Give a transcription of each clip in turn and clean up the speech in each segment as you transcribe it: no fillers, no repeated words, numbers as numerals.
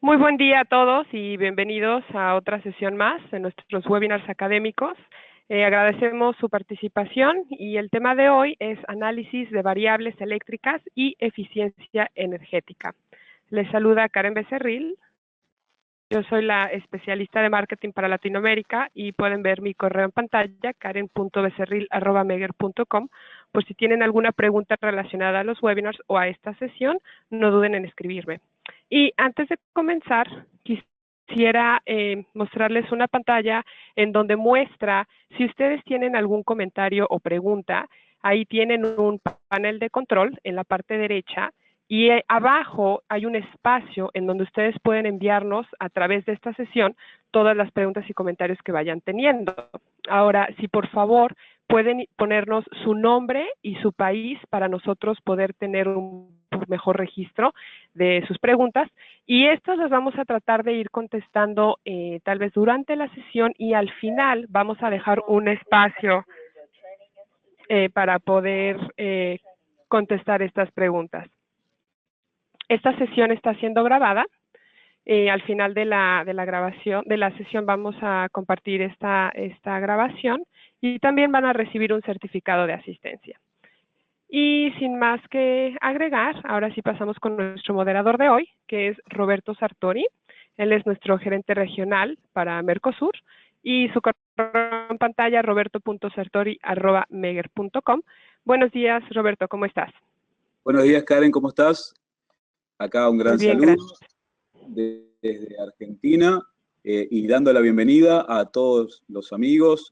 Muy buen día a todos y bienvenidos a otra sesión más de nuestros webinars académicos. Agradecemos su participación y el tema de hoy es análisis de variables eléctricas y eficiencia energética. Les saluda Karen Becerril. Yo soy la especialista de marketing para Latinoamérica y pueden ver mi correo en pantalla, karen.becerril@megger.com, por si tienen alguna pregunta relacionada a los webinars o a esta sesión, no duden en escribirme. Y antes de comenzar, quisiera mostrarles una pantalla en donde muestra, si ustedes tienen algún comentario o pregunta, ahí tienen un panel de control en la parte derecha y abajo hay un espacio en donde ustedes pueden enviarnos a través de esta sesión todas las preguntas y comentarios que vayan teniendo. Ahora, si por favor pueden ponernos su nombre y su país para nosotros poder tener un mejor registro de sus preguntas, y estas las vamos a tratar de ir contestando tal vez durante la sesión, y al final vamos a dejar un espacio para poder contestar estas preguntas. Esta sesión está siendo grabada. Al final de la grabación, de la sesión, vamos a compartir esta grabación y también van a recibir un certificado de asistencia. Y sin más que agregar, ahora sí pasamos con nuestro moderador de hoy, que es Roberto Sartori. Él es nuestro gerente regional para Mercosur y su correo en pantalla, roberto.sartori@megger.com. Buenos días, Roberto, ¿cómo estás? Buenos días, Karen, ¿cómo estás? Acá un Muy gran bien, saludo gracias. desde Argentina y dando la bienvenida a todos los amigos,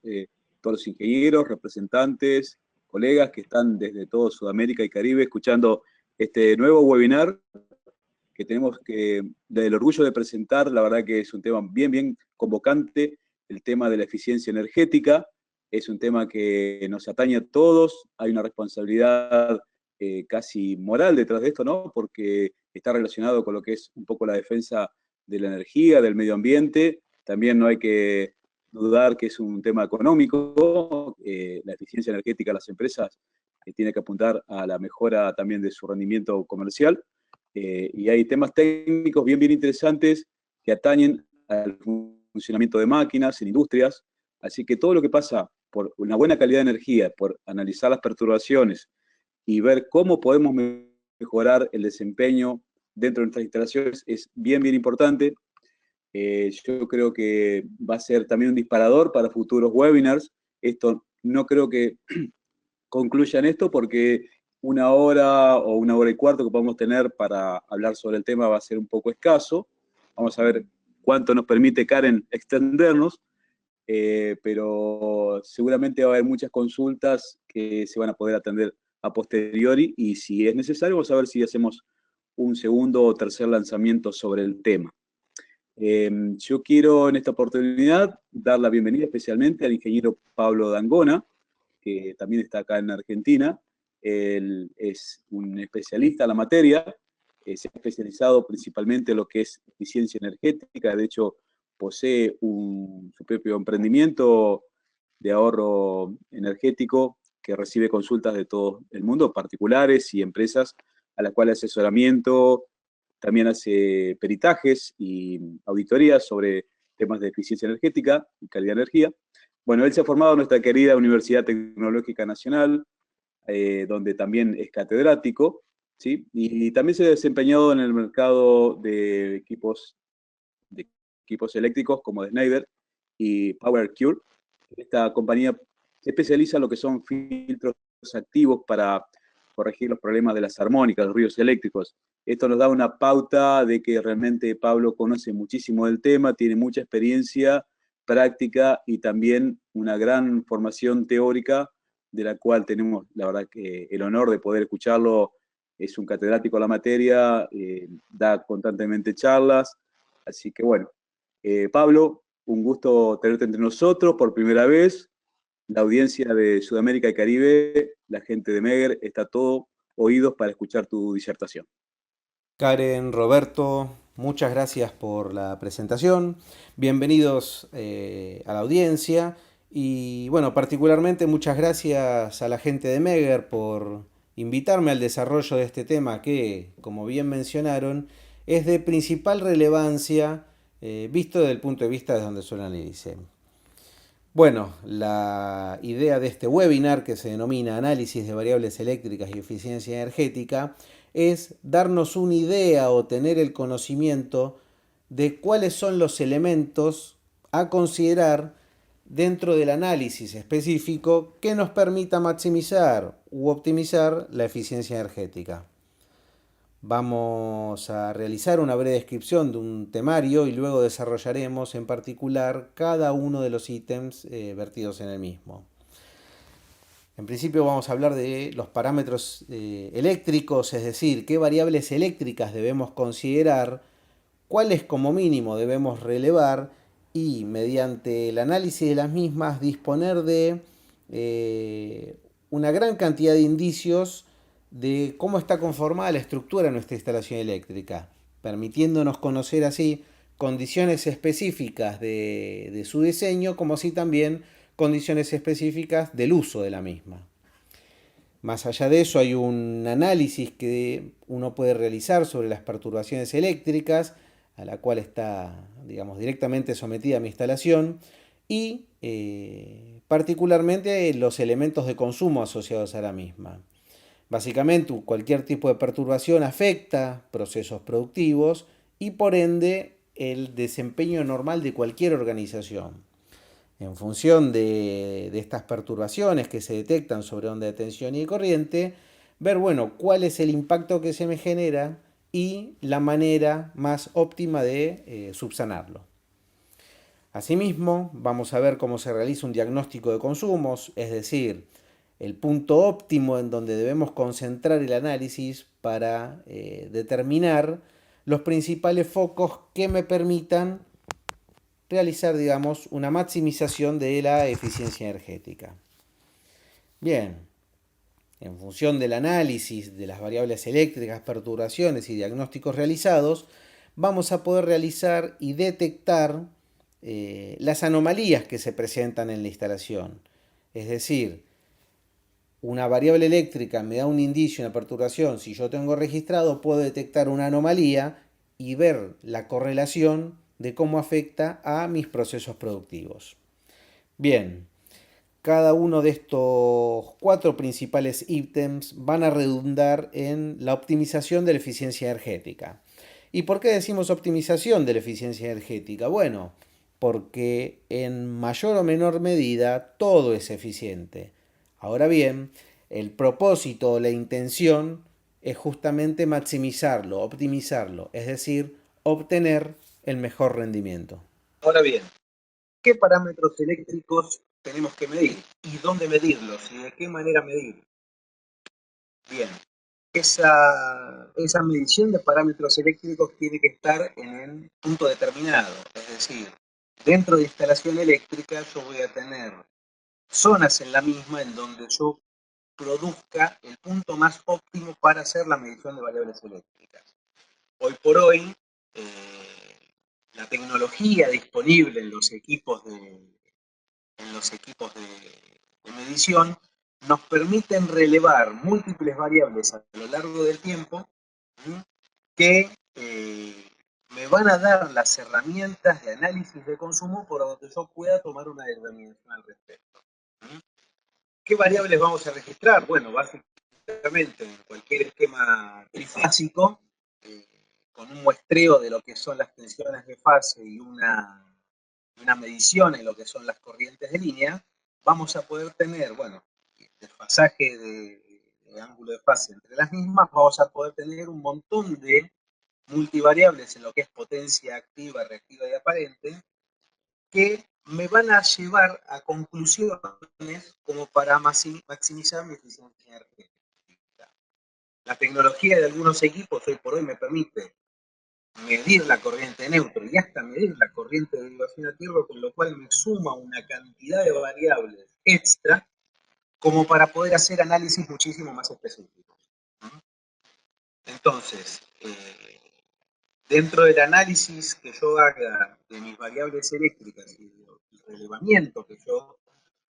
todos los ingenieros, representantes, colegas que están desde todo Sudamérica y Caribe escuchando este nuevo webinar que tenemos del orgullo de presentar. La verdad que es un tema bien convocante, el tema de la eficiencia energética. Es un tema que nos atañe a todos, hay una responsabilidad casi moral detrás de esto, ¿no? Porque está relacionado con lo que es un poco la defensa de la energía, del medio ambiente. También no hay que dudar que es un tema económico. La eficiencia energética de las empresas tiene que apuntar a la mejora también de su rendimiento comercial. Y hay temas técnicos bien interesantes que atañen al funcionamiento de máquinas en industrias. Así que todo lo que pasa por una buena calidad de energía, por analizar las perturbaciones y ver cómo podemos mejorar el desempeño dentro de nuestras instalaciones es bien importante. Yo creo que va a ser también un disparador para futuros webinars. Esto no creo que concluya en esto porque 1 hora o 1 hora y cuarto que podemos tener para hablar sobre el tema va a ser un poco escaso. Vamos a ver cuánto nos permite Karen extendernos, pero seguramente va a haber muchas consultas que se van a poder atender a posteriori y si es necesario vamos a ver si hacemos un segundo o tercer lanzamiento sobre el tema. Yo quiero en esta oportunidad dar la bienvenida especialmente al ingeniero Pablo D'Angona, que también está acá en Argentina. Él es un especialista en la materia, se ha especializado principalmente en lo que es eficiencia energética. De hecho, posee su propio emprendimiento de ahorro energético que recibe consultas de todo el mundo, particulares y empresas, a las cuales asesoramiento, también hace peritajes y auditorías sobre temas de eficiencia energética y calidad de energía. Bueno, él se ha formado en nuestra querida Universidad Tecnológica Nacional, donde también es catedrático, ¿sí? Y también se ha desempeñado en el mercado de equipos eléctricos como de Schneider y PowerCure. Esta compañía se especializa en lo que son filtros activos para corregir los problemas de las armónicas, los ruidos eléctricos. Esto nos da una pauta de que realmente Pablo conoce muchísimo del tema, tiene mucha experiencia práctica y también una gran formación teórica, de la cual tenemos, la verdad, que el honor de poder escucharlo. Es un catedrático de la materia, da constantemente charlas, así que bueno, Pablo, un gusto tenerte entre nosotros por primera vez. La audiencia de Sudamérica y Caribe, la gente de Megger, está todo oídos para escuchar tu disertación. Karen, Roberto, muchas gracias por la presentación. Bienvenidos a la audiencia. Y bueno, particularmente muchas gracias a la gente de Megger por invitarme al desarrollo de este tema que, como bien mencionaron, es de principal relevancia visto desde el punto de vista de donde suena el ICEM. Bueno, la idea de este webinar, que se denomina Análisis de variables eléctricas y eficiencia energética, es darnos una idea o tener el conocimiento de cuáles son los elementos a considerar dentro del análisis específico que nos permita maximizar u optimizar la eficiencia energética. Vamos a realizar una breve descripción de un temario y luego desarrollaremos en particular cada uno de los ítems vertidos en el mismo. En principio vamos a hablar de los parámetros eléctricos, es decir, qué variables eléctricas debemos considerar, cuáles como mínimo debemos relevar y mediante el análisis de las mismas disponer de una gran cantidad de indicios de cómo está conformada la estructura de nuestra instalación eléctrica, permitiéndonos conocer así condiciones específicas de su diseño, como así también condiciones específicas del uso de la misma. Más allá de eso, hay un análisis que uno puede realizar sobre las perturbaciones eléctricas, a la cual está, digamos, directamente sometida mi instalación, y particularmente los elementos de consumo asociados a la misma. Básicamente, cualquier tipo de perturbación afecta procesos productivos y por ende el desempeño normal de cualquier organización. En función de estas perturbaciones que se detectan sobre onda de tensión y de corriente, ver, bueno, cuál es el impacto que se me genera y la manera más óptima de subsanarlo. Asimismo, vamos a ver cómo se realiza un diagnóstico de consumos, es decir, el punto óptimo en donde debemos concentrar el análisis para determinar los principales focos que me permitan realizar, digamos, una maximización de la eficiencia energética. Bien, en función del análisis de las variables eléctricas, perturbaciones y diagnósticos realizados, vamos a poder realizar y detectar las anomalías que se presentan en la instalación. Es decir, una variable eléctrica me da un indicio, una perturbación, si yo tengo registrado, puedo detectar una anomalía y ver la correlación de cómo afecta a mis procesos productivos. Bien, cada uno de estos 4 principales ítems van a redundar en la optimización de la eficiencia energética. ¿Y por qué decimos optimización de la eficiencia energética? Bueno, porque en mayor o menor medida todo es eficiente. Ahora bien, el propósito o la intención es justamente maximizarlo, optimizarlo, es decir, obtener el mejor rendimiento. Ahora bien, ¿qué parámetros eléctricos tenemos que medir? ¿Y dónde medirlos? ¿Y de qué manera medirlos? Bien, esa medición de parámetros eléctricos tiene que estar en el punto determinado. Es decir, dentro de instalación eléctrica yo voy a tener zonas en la misma en donde yo produzca el punto más óptimo para hacer la medición de variables eléctricas. Hoy por hoy, la tecnología disponible en los equipos de medición nos permiten relevar múltiples variables a lo largo del tiempo, ¿sí?, que me van a dar las herramientas de análisis de consumo por donde yo pueda tomar una determinación al respecto. ¿Sí? ¿Qué variables vamos a registrar? Bueno, básicamente en cualquier esquema trifásico, con un muestreo de lo que son las tensiones de fase y una medición en lo que son las corrientes de línea, vamos a poder tener, bueno, desfasaje de ángulo de fase entre las mismas, vamos a poder tener un montón de multivariables en lo que es potencia activa, reactiva y aparente, que me van a llevar a conclusiones como para maximizar mi eficiencia energética. La tecnología de algunos equipos hoy por hoy me permite medir la corriente neutro y hasta medir la corriente de derivación a tierra, con lo cual me suma una cantidad de variables extra como para poder hacer análisis muchísimo más específicos. Entonces, dentro del análisis que yo haga de mis variables eléctricas y el relevamiento que yo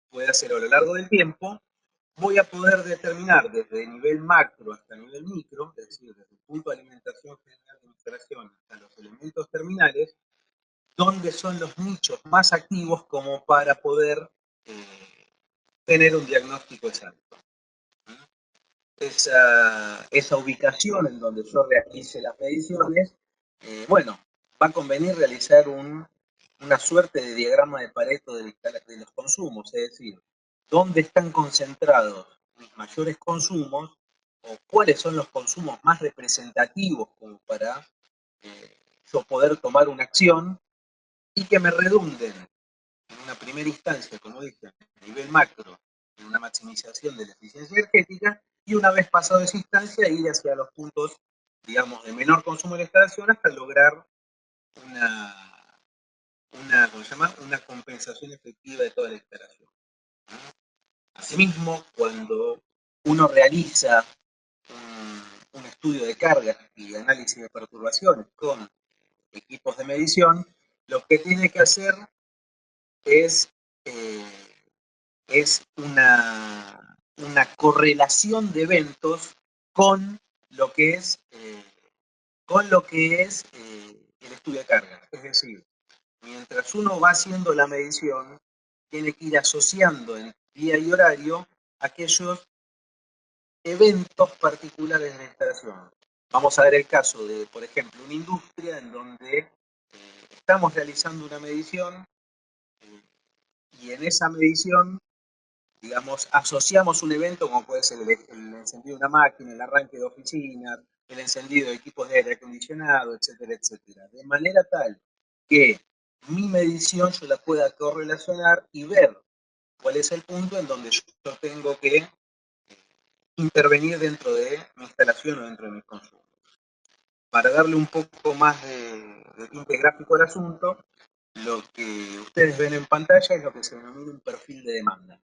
pueda hacer a lo largo del tiempo, voy a poder determinar desde nivel macro hasta nivel micro, es decir, desde el punto de alimentación general de mi instalación cuáles son los nichos más activos como para poder tener un diagnóstico exacto. Esa ubicación en donde yo realice las mediciones, bueno, va a convenir realizar una suerte de diagrama de Pareto de los consumos, es decir, dónde están concentrados mis mayores consumos o cuáles son los consumos más representativos como para yo poder tomar una acción y que me redunden en una primera instancia, como dije, a nivel macro, en una maximización de la eficiencia energética, y una vez pasado esa instancia, ir hacia los puntos, digamos, de menor consumo de la instalación hasta lograr ¿cómo se llama? Una compensación efectiva de toda la instalación. Asimismo, cuando uno realiza un estudio de cargas y análisis de perturbaciones con equipos de medición, lo que tiene que hacer es una correlación de eventos con lo que es, el estudio de carga. Es decir, mientras uno va haciendo la medición, tiene que ir asociando en día y horario aquellos eventos particulares de la instalación. Vamos a ver el caso de, por ejemplo, una industria en donde estamos realizando una medición y en esa medición, digamos, asociamos un evento como puede ser el encendido de una máquina, el arranque de oficinas, el encendido de equipos de aire acondicionado, etcétera, etcétera. De manera tal que mi medición yo la pueda correlacionar y ver cuál es el punto en donde yo tengo que intervenir dentro de mi instalación o dentro de mis consumos. Para darle un poco más de tinte gráfico al asunto, lo que ustedes ven en pantalla es lo que se denomina un perfil de demanda.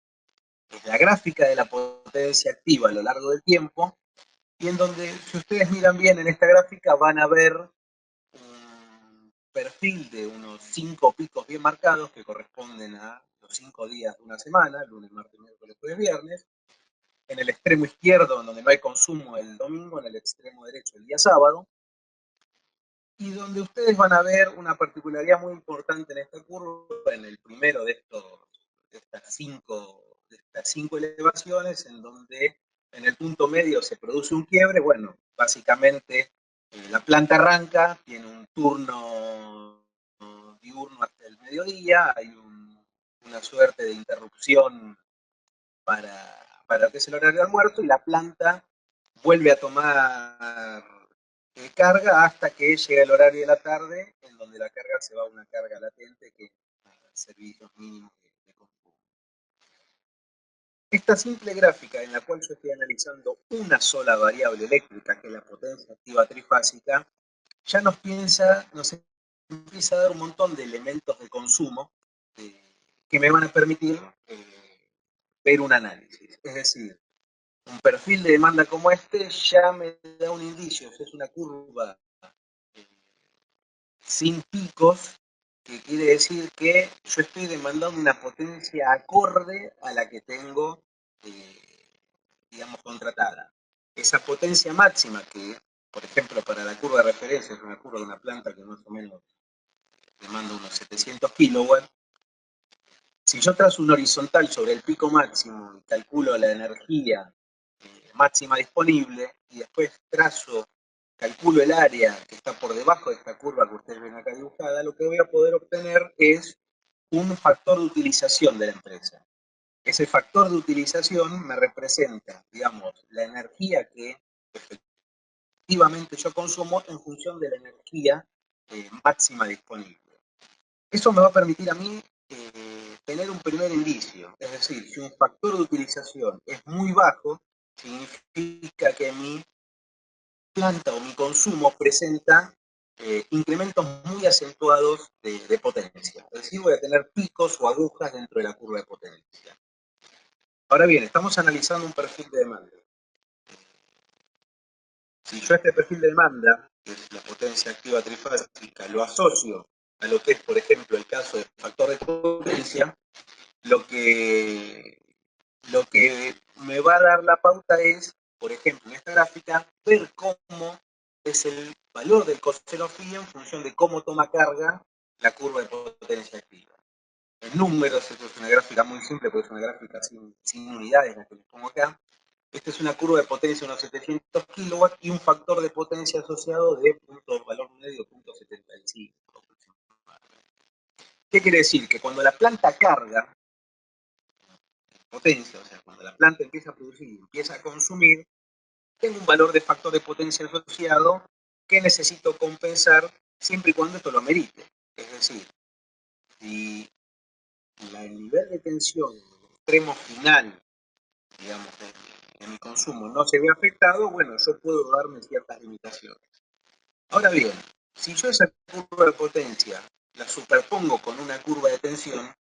Es la gráfica de la potencia activa a lo largo del tiempo, y en donde, si ustedes miran bien en esta gráfica, van a ver un perfil de unos 5 picos bien marcados que corresponden a los 5 días de una semana, lunes, martes, miércoles, jueves, viernes. En el extremo izquierdo, donde no hay consumo, el domingo; en el extremo derecho, el día sábado. Y donde ustedes van a ver una particularidad muy importante en esta curva, en el primero de estas cinco elevaciones, en donde en el punto medio se produce un quiebre. Bueno, básicamente la planta arranca, tiene un turno diurno hasta el mediodía, hay una suerte de interrupción para que es el horario de almuerzo, y la planta vuelve a tomar carga hasta que llega el horario de la tarde, en donde la carga se va a una carga latente, que es servicios mínimos de consumo. Esta simple gráfica, en la cual yo estoy analizando una sola variable eléctrica, que es la potencia activa trifásica, ya nos empieza a dar un montón de elementos de consumo que me van a permitir ver un análisis. Es decir, un perfil de demanda como este ya me da un indicio. Es una curva sin picos, que quiere decir que yo estoy demandando una potencia acorde a la que tengo, digamos, contratada. Esa potencia máxima, que por ejemplo para la curva de referencia es una curva de una planta que más o menos demanda unos 700 kilowatts, si yo trazo un horizontal sobre el pico máximo y calculo la energía máxima disponible, y después calculo el área que está por debajo de esta curva que ustedes ven acá dibujada, lo que voy a poder obtener es un factor de utilización de la empresa. Ese factor de utilización me representa, digamos, la energía que efectivamente yo consumo en función de la energía máxima disponible. Eso me va a permitir a mí tener un primer indicio. Es decir, si un factor de utilización es muy bajo, significa que mi planta o mi consumo presenta incrementos muy acentuados de potencia. Es decir, voy a tener picos o agujas dentro de la curva de potencia. Ahora bien, estamos analizando un perfil de demanda. Si yo este perfil de demanda, que es la potencia activa trifásica, lo asocio a lo que es, por ejemplo, el caso del factor de potencia, lo que me va a dar la pauta es, por ejemplo, en esta gráfica, ver cómo es el valor del coseno phi en función de cómo toma carga la curva de potencia activa. En números, esto es una gráfica muy simple, porque es una gráfica sin unidades, la que les pongo acá. Esta es una curva de potencia de unos 700 kilowatts y un factor de potencia asociado de valor medio 0.75. ¿Qué quiere decir? Que cuando la planta carga potencia, o sea, cuando la planta empieza a producir y empieza a consumir, tengo un valor de factor de potencia asociado que necesito compensar siempre y cuando esto lo amerite. Es decir, si el nivel de tensión en el extremo final, digamos, de mi consumo no se ve afectado, bueno, yo puedo darme ciertas limitaciones. Ahora bien, si yo esa curva de potencia la superpongo con una curva de tensión,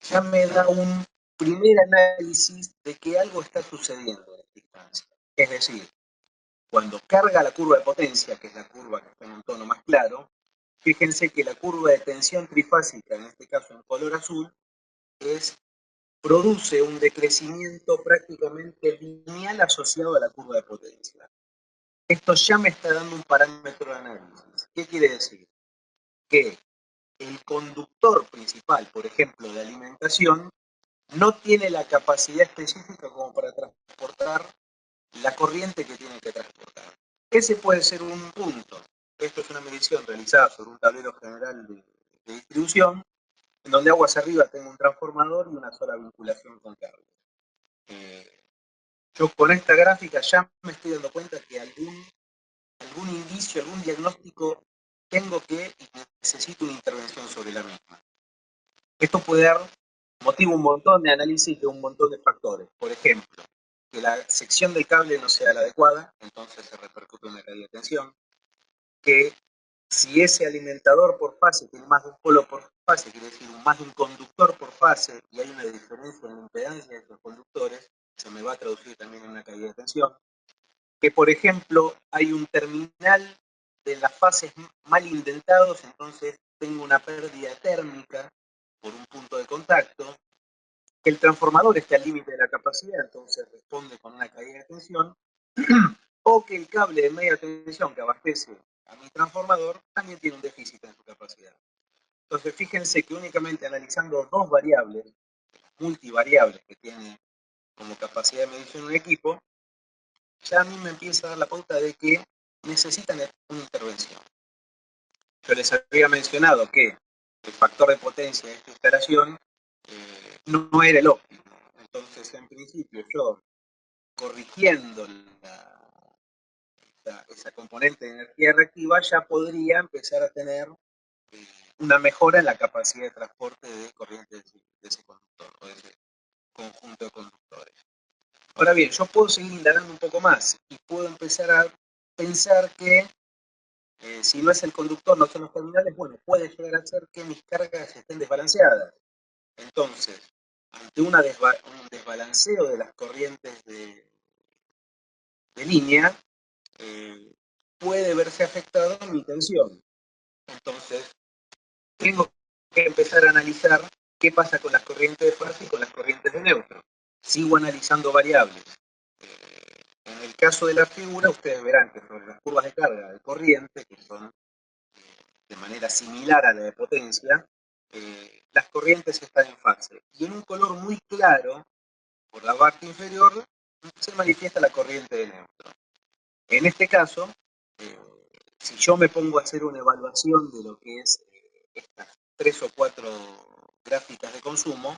ya me da un primer análisis de que algo está sucediendo en esta instancia. Es decir, cuando carga la curva de potencia, que es la curva que está en un tono más claro, fíjense que la curva de tensión trifásica, en este caso en color azul, produce un decrecimiento prácticamente lineal asociado a la curva de potencia. Esto ya me está dando un parámetro de análisis. ¿Qué quiere decir? Que el conductor principal, por ejemplo, de alimentación, no tiene la capacidad específica como para transportar la corriente que tiene que transportar. Ese puede ser un punto. Esto es una medición realizada sobre un tablero general de distribución, en donde aguas arriba tengo un transformador y una sola vinculación con carga. Yo con esta gráfica ya me estoy dando cuenta que algún indicio, algún diagnóstico tengo que y necesito una intervención sobre la misma. Esto puede dar motivo a un montón de análisis de un montón de factores. Por ejemplo, que la sección del cable no sea la adecuada, entonces se repercute en la caída de tensión. Que si ese alimentador por fase tiene más de un polo por fase, quiere decir más de un conductor por fase, y hay una diferencia en la impedancia de esos conductores, se me va a traducir también en una caída de tensión. Que, por ejemplo, hay un terminal de las fases mal indentados, entonces tengo una pérdida térmica por un punto de contacto. Que el transformador esté al límite de la capacidad, entonces responde con una caída de tensión. O que el cable de media tensión que abastece a mi transformador también tiene un déficit en su capacidad. Entonces, fíjense que únicamente analizando dos variables, multivariables que tiene como capacidad de medición un equipo, ya a mí me empieza a dar la pauta de que necesitan una intervención. Yo les había mencionado que el factor de potencia de esta instalación no era el óptimo. Entonces, en principio, yo corrigiendo esa componente de energía reactiva, ya podría empezar a tener una mejora en la capacidad de transporte de corriente de ese conductor o de ese conjunto de conductores. Ahora bien, yo puedo seguir indagando un poco más y puedo empezar a pensar que si no es el conductor, no son los terminales, bueno, puede llegar a ser que mis cargas estén desbalanceadas. Entonces, ante un desbalanceo de las corrientes de línea, puede verse afectada mi tensión. Entonces, tengo que empezar a analizar qué pasa con las corrientes de fase y con las corrientes de neutro. Sigo analizando variables. En el caso de la figura, ustedes verán que sobre las curvas de carga de corriente, que son de manera similar a la de potencia, las corrientes están en fase. Y en un color muy claro, por la parte inferior, se manifiesta la corriente de neutro. En este caso, si yo me pongo a hacer una evaluación de lo que es estas 3 o 4 gráficas de consumo,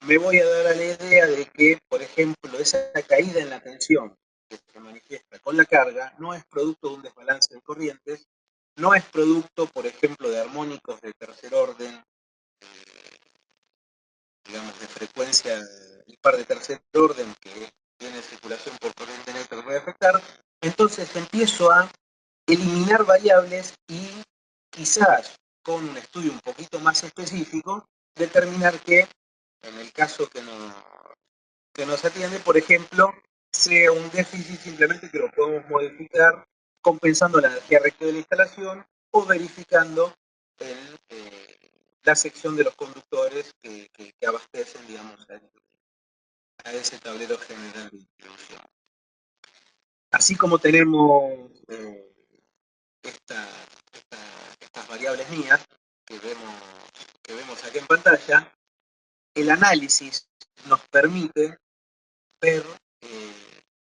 me voy a dar a la idea de que, por ejemplo, esa caída en la tensión que se manifiesta con la carga no es producto de un desbalance de corrientes, no es producto, por ejemplo, de armónicos de tercer orden, digamos, de frecuencia impar de tercer orden que tiene circulación por corriente neutra que puede afectar. Entonces empiezo a eliminar variables y quizás con un estudio un poquito más específico determinar que en el caso que nos atiende, por ejemplo, sea un déficit simplemente que lo podemos modificar compensando la energía reactiva de la instalación o verificando la sección de los conductores que abastecen, digamos, a ese tablero general de distribución. Así como tenemos estas variables mías, que vemos aquí en pantalla, el análisis nos permite ver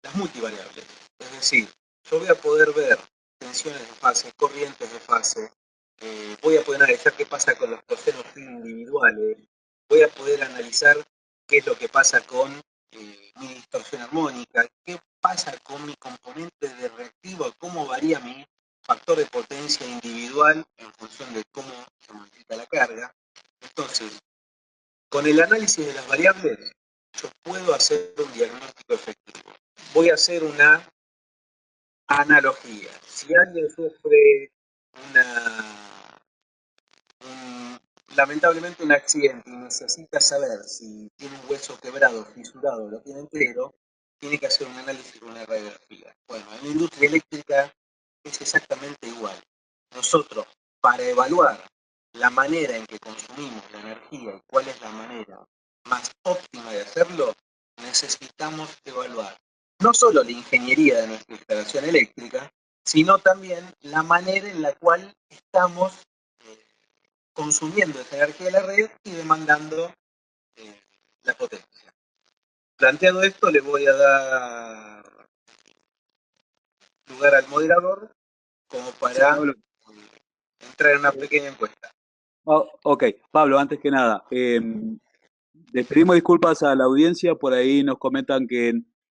las multivariables. Es decir, yo voy a poder ver tensiones de fase, corrientes de fase, voy a poder analizar qué pasa con los torcenos individuales, voy a poder analizar qué es lo que pasa con mi distorsión armónica, qué pasa con mi componente de reactivo, cómo varía mi factor de potencia individual en función de cómo se modifica la carga. Entonces, con el análisis de las variables, yo puedo hacer un diagnóstico efectivo. Voy a hacer una analogía. Si alguien sufre lamentablemente un accidente y necesita saber si tiene un hueso quebrado, fisurado o lo tiene entero, tiene que hacer un análisis con una radiografía. Bueno, en la industria eléctrica es exactamente igual. Nosotros, para evaluar la manera en que consumimos la energía y cuál es la manera más óptima de hacerlo, necesitamos evaluar no solo la ingeniería de nuestra instalación eléctrica, sino también la manera en la cual estamos consumiendo esa energía de la red y demandando la potencia. Planteado esto, le voy a dar lugar al moderador como para entrar en una pequeña encuesta. Ok, Pablo, antes que nada, les pedimos disculpas a la audiencia, por ahí nos comentan que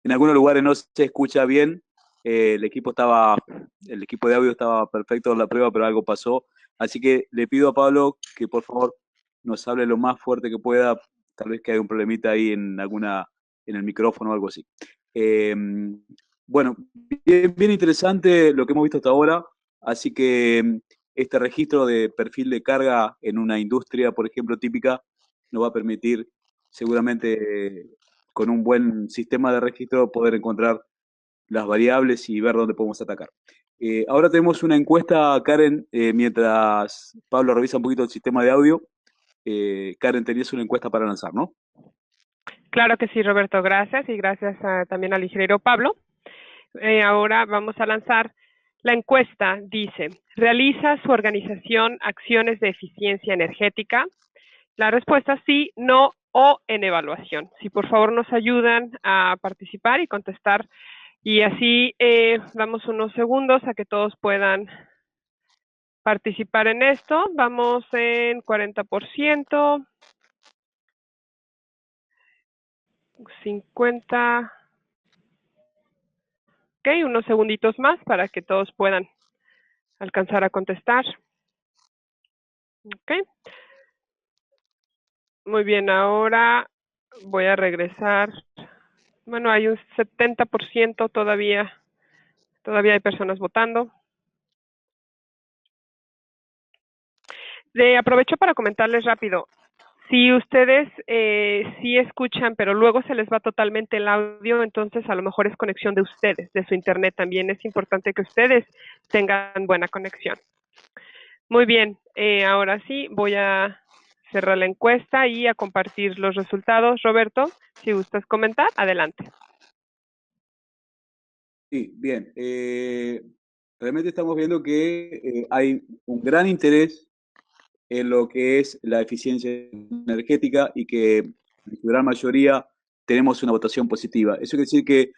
en algunos lugares no se escucha bien, el equipo de audio estaba perfecto en la prueba, pero algo pasó, así que le pido a Pablo que por favor nos hable lo más fuerte que pueda, tal vez que haya un problemita ahí en el micrófono o algo así. Bueno, bien interesante lo que hemos visto hasta ahora, así que este registro de perfil de carga en una industria, por ejemplo, típica, nos va a permitir seguramente con un buen sistema de registro poder encontrar las variables y ver dónde podemos atacar. Ahora tenemos una encuesta, Karen, mientras Pablo revisa un poquito el sistema de audio. Karen, tenías una encuesta para lanzar, ¿no? Claro que sí, Roberto, gracias y gracias también al ingeniero Pablo. Ahora vamos a lanzar la encuesta. Dice, ¿realiza su organización acciones de eficiencia energética? La respuesta es sí, no o en evaluación. Si por favor nos ayudan a participar y contestar. Y así damos unos segundos a que todos puedan participar en esto. Vamos en 40%, 50%. Ok, unos segunditos más para que todos puedan alcanzar a contestar. Ok. Muy bien, ahora voy a regresar. Bueno, hay un 70% todavía hay personas votando. Aprovecho para comentarles rápido. Si ustedes sí escuchan, pero luego se les va totalmente el audio, entonces a lo mejor es conexión de ustedes, de su internet. También es importante que ustedes tengan buena conexión. Muy bien, ahora sí voy a cerrar la encuesta y a compartir los resultados. Roberto, si gustas comentar, adelante. Sí, bien. Realmente estamos viendo que hay un gran interés en lo que es la eficiencia energética y que en su gran mayoría tenemos una votación positiva. Eso quiere decir que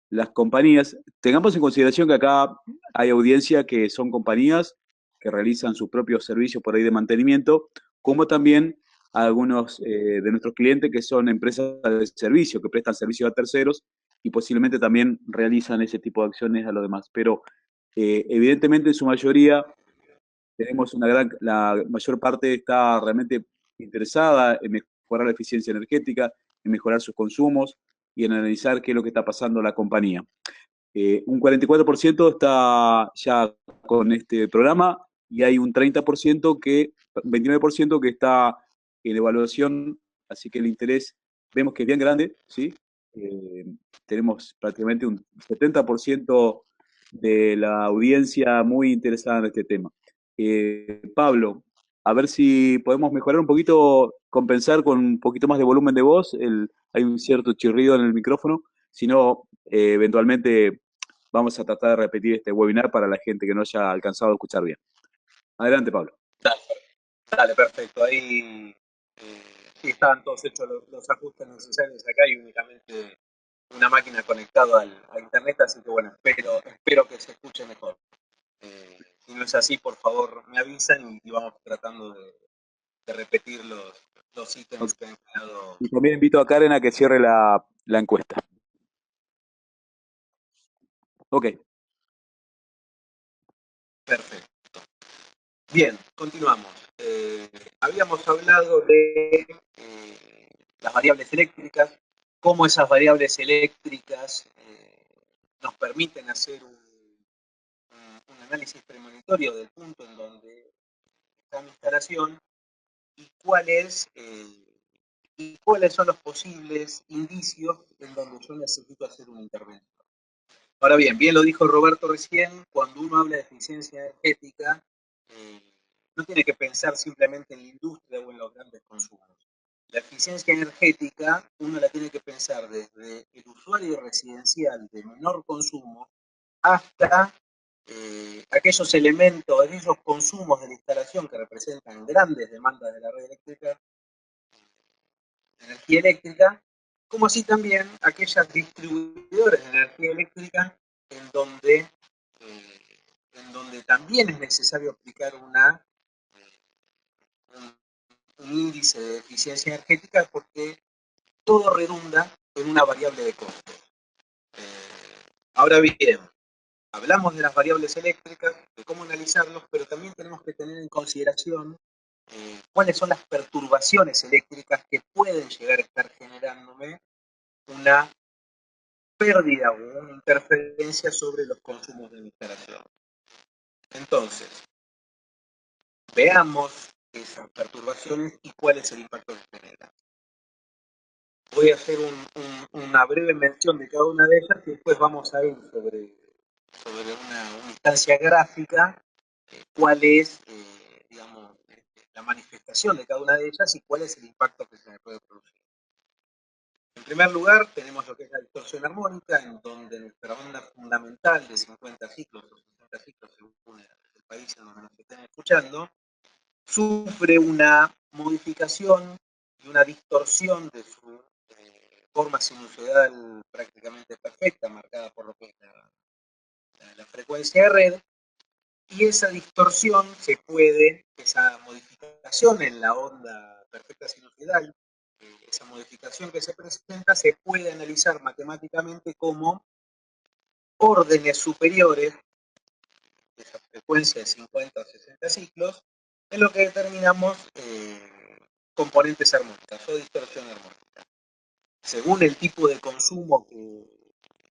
las compañías, tengamos en consideración que acá hay audiencia que son compañías que realizan sus propios servicios por ahí de mantenimiento, como también algunos de nuestros clientes que son empresas de servicio, que prestan servicios a terceros y posiblemente también realizan ese tipo de acciones a los demás. Pero evidentemente en su mayoría tenemos la mayor parte está realmente interesada en mejorar la eficiencia energética, en mejorar sus consumos y en analizar qué es lo que está pasando en la compañía. Un 44% está ya con este programa y hay un 29% que está en evaluación, así que el interés vemos que es bien grande, ¿sí? Tenemos prácticamente un 70% de la audiencia muy interesada en este tema. Pablo, a ver si podemos mejorar un poquito, compensar con un poquito más de volumen de voz. Hay un cierto chirrido en el micrófono, si no, eventualmente vamos a tratar de repetir este webinar para la gente que no haya alcanzado a escuchar bien. Adelante, Pablo. Dale, perfecto. Ahí sí estaban todos hechos los ajustes necesarios acá y únicamente una máquina conectada a internet, así que bueno, espero que se escuche mejor. Si no es así, por favor me avisan y vamos tratando de repetir los ítems que han quedado. Y también invito a Karen a que cierre la encuesta. Ok. Perfecto. Bien, continuamos. Habíamos hablado de las variables eléctricas, cómo esas variables eléctricas nos permiten hacer un análisis premonitorio del punto en donde está mi instalación y cuáles son los posibles indicios en donde yo necesito hacer una intervención. Ahora bien lo dijo Roberto recién, cuando uno habla de eficiencia energética, no tiene que pensar simplemente en la industria o en los grandes consumos. La eficiencia energética uno la tiene que pensar desde el usuario residencial de menor consumo hasta aquellos elementos, aquellos consumos de la instalación que representan grandes demandas de la red eléctrica, de energía eléctrica, como así también aquellas distribuidores de energía eléctrica en donde, también es necesario aplicar un índice de eficiencia energética porque todo redunda en una variable de costo. Ahora bien, hablamos de las variables eléctricas, de cómo analizarlos, pero también tenemos que tener en consideración cuáles son las perturbaciones eléctricas que pueden llegar a estar generándome una pérdida o una interferencia sobre los consumos de mi instalación. Entonces, veamos esas perturbaciones y cuál es el impacto que generan. Voy a hacer una breve mención de cada una de ellas y después vamos a ir sobre una instancia gráfica, cuál es, digamos, la manifestación de cada una de ellas y cuál es el impacto que se me puede producir. En primer lugar, tenemos lo que es la distorsión armónica, en donde nuestra onda fundamental de 50 ciclos o 60 ciclos, según el país en donde nos estén escuchando, sufre una modificación y una distorsión de su forma sinusoidal prácticamente perfecta, marcada por lo que es la frecuencia de red, y esa distorsión esa modificación en la onda perfecta sinusoidal, esa modificación que se presenta se puede analizar matemáticamente como órdenes superiores de esa frecuencia de 50 o 60 ciclos, en lo que determinamos componentes armónicas o distorsión armónica. Según el tipo de consumo que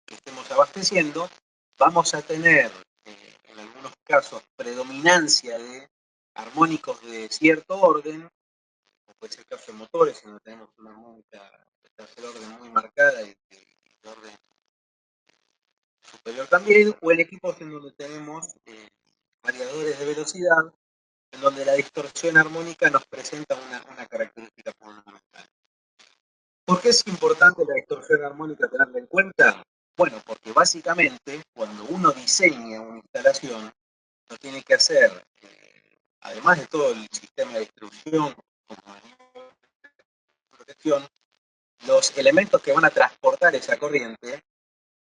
estemos abasteciendo, vamos a tener en algunos casos predominancia de armónicos de cierto orden, como puede ser el caso de motores, en donde tenemos una armónica de tercer orden muy marcada y de orden superior también, o en equipos en donde tenemos variadores de velocidad, en donde la distorsión armónica nos presenta una característica fundamental. ¿Por qué es importante la distorsión armónica tenerla en cuenta? Bueno, porque básicamente cuando uno diseña una instalación, lo tiene que hacer, además de todo el sistema de distribución, como protección, los elementos que van a transportar esa corriente,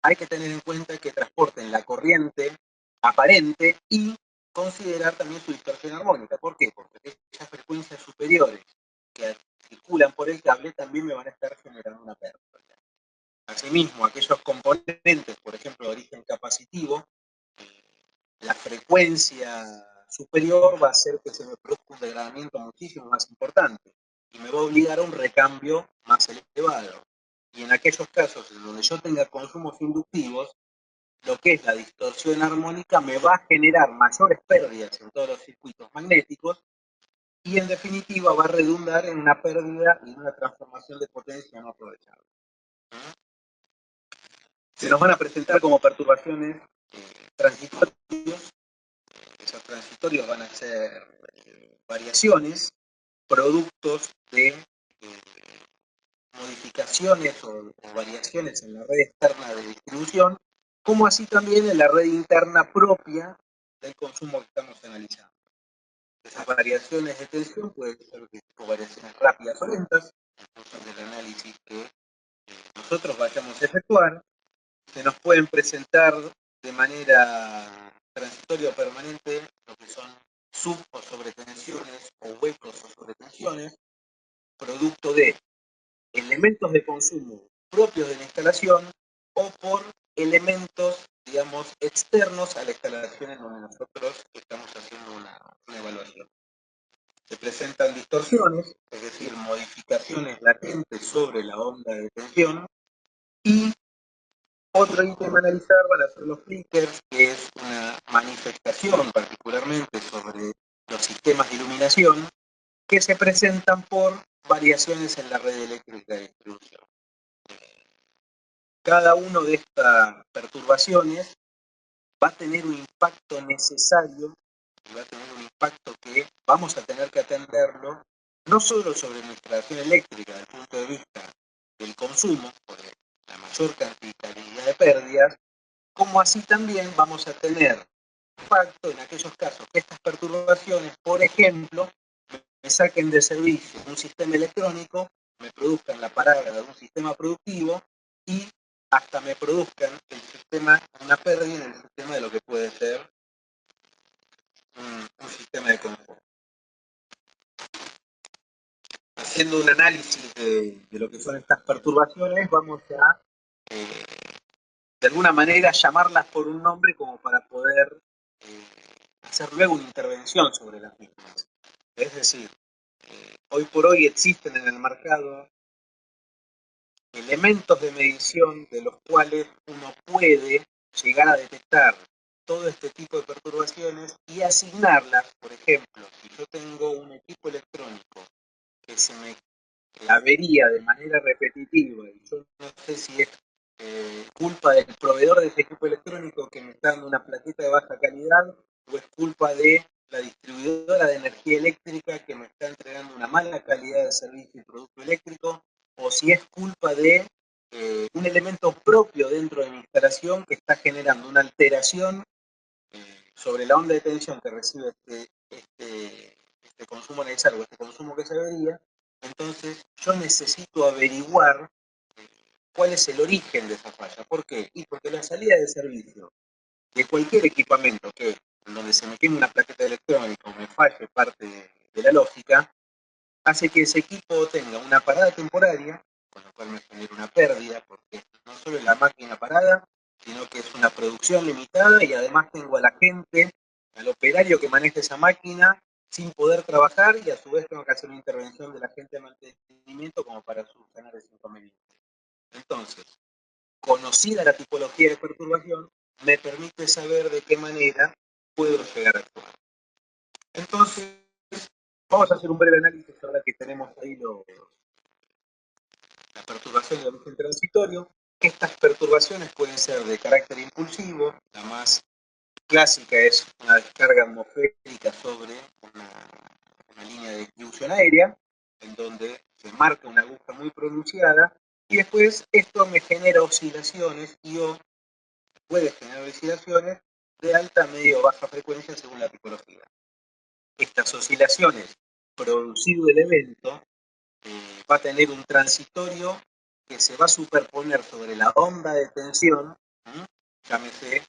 hay que tener en cuenta que transporten la corriente aparente y considerar también su distorsión armónica. ¿Por qué? Porque esas frecuencias superiores que circulan por el cable también me van a estar generando una pérdida. Asimismo, aquellos componentes, por ejemplo, de origen capacitivo, la frecuencia superior va a hacer que se me produzca un degradamiento muchísimo más importante y me va a obligar a un recambio más elevado. Y en aquellos casos en donde yo tenga consumos inductivos, lo que es la distorsión armónica me va a generar mayores pérdidas en todos los circuitos magnéticos y en definitiva va a redundar en una pérdida y una transformación de potencia no aprovechable. Se nos van a presentar como perturbaciones transitorios. Esos transitorios van a ser variaciones, productos de modificaciones o variaciones en la red externa de distribución, como así también en la red interna propia del consumo que estamos analizando. Esas variaciones de tensión pueden ser variaciones rápidas o lentas, en función del análisis que nosotros vayamos a efectuar. Se nos pueden presentar de manera transitoria o permanente lo que son sub o sobretensiones o huecos o sobretensiones, producto de elementos de consumo propios de la instalación o por elementos, digamos, externos a la instalación en donde nosotros estamos haciendo una evaluación. Se presentan distorsiones, es decir, modificaciones latentes sobre la onda de tensión, y otro ítem a analizar van a ser los flickers, que es una manifestación particularmente sobre los sistemas de iluminación que se presentan por variaciones en la red eléctrica de distribución. Cada una de estas perturbaciones va a tener un impacto necesario y va a tener un impacto que vamos a tener que atenderlo no solo sobre nuestra instalación eléctrica desde el punto de vista del consumo, por la mayor cantidad de pérdidas, como así también vamos a tener impacto en aquellos casos que estas perturbaciones, por ejemplo, me saquen de servicio un sistema electrónico, me produzcan la parada de un sistema productivo y hasta me produzcan una pérdida en el sistema de lo que puede ser un sistema de confort. Haciendo un análisis de lo que son estas perturbaciones, vamos a, de alguna manera, llamarlas por un nombre como para poder hacer luego una intervención sobre las mismas. Es decir, hoy por hoy existen en el mercado elementos de medición de los cuales uno puede llegar a detectar todo este tipo de perturbaciones y asignarlas. Por ejemplo, si yo tengo un equipo electrónico que se me avería de manera repetitiva y yo no sé si es culpa del proveedor de ese equipo electrónico que me está dando una plaqueta de baja calidad o es culpa de la distribuidora de energía eléctrica que me está entregando una mala calidad de servicio y producto eléctrico, o si es culpa de un elemento propio dentro de mi instalación que está generando una alteración sobre la onda de tensión que recibe este consumo necesario, este consumo que se debería. Entonces yo necesito averiguar cuál es el origen de esa falla. ¿Por qué? Y porque la salida de servicio de cualquier equipamiento que donde se me queme una plaqueta electrónica o me falle parte de la lógica, hace que ese equipo tenga una parada temporaria, con lo cual me genera una pérdida, porque no solo es la máquina parada, sino que es una producción limitada y además tengo a la gente, al operario que maneja esa máquina, sin poder trabajar y a su vez tengo que hacer una intervención de la gente de mantenimiento como para solucionar ese inconveniente. Entonces, conocida la tipología de perturbación, me permite saber de qué manera puedo llegar a actuar. Entonces, vamos a hacer un breve análisis ahora que tenemos ahí la perturbación de origen transitorio. Estas perturbaciones pueden ser de carácter impulsivo, la más clásica es una descarga atmosférica sobre una línea de distribución aérea, en donde se marca una aguja muy pronunciada, y después esto me genera oscilaciones o puede generar oscilaciones de alta, media o baja frecuencia según la tipología. Estas oscilaciones, producido el evento, va a tener un transitorio que se va a superponer sobre la onda de tensión, llámese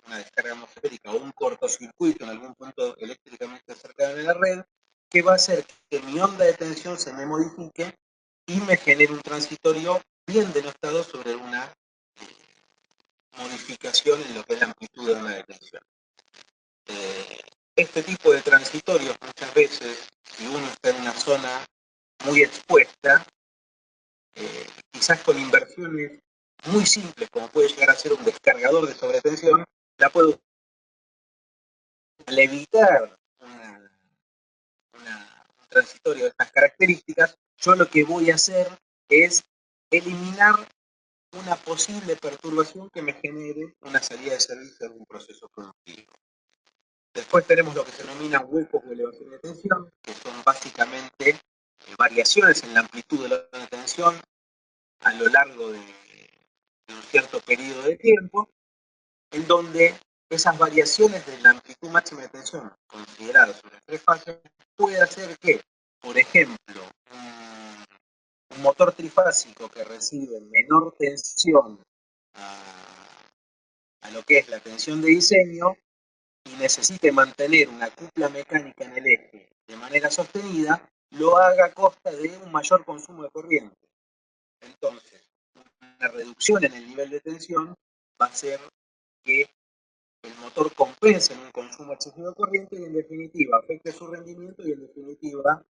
una descarga atmosférica o un cortocircuito en algún punto eléctricamente cercano de la red, que va a hacer que mi onda de tensión se me modifique y me genere un transitorio bien denostado sobre una modificación en lo que es la amplitud de onda de tensión. Este tipo de transitorios muchas veces, si uno está en una zona muy expuesta, quizás con inversiones muy simples, como puede llegar a ser un descargador de sobretensión, la puedo al evitar un transitorio de estas características. Yo lo que voy a hacer es eliminar una posible perturbación que me genere una salida de servicio de algún proceso productivo. Después tenemos lo que se denomina huecos de elevación de tensión, que son básicamente variaciones en la amplitud de la tensión a lo largo de un cierto periodo de tiempo, en donde esas variaciones de la amplitud máxima de tensión considerada sobre las tres fases puede hacer que, por ejemplo, un motor trifásico que recibe menor tensión a lo que es la tensión de diseño y necesite mantener una cupla mecánica en el eje de manera sostenida, lo haga a costa de un mayor consumo de corriente. Entonces, una reducción en el nivel de tensión va a hacer que el motor compense en un consumo excesivo de corriente y en definitiva afecte su rendimiento y en definitiva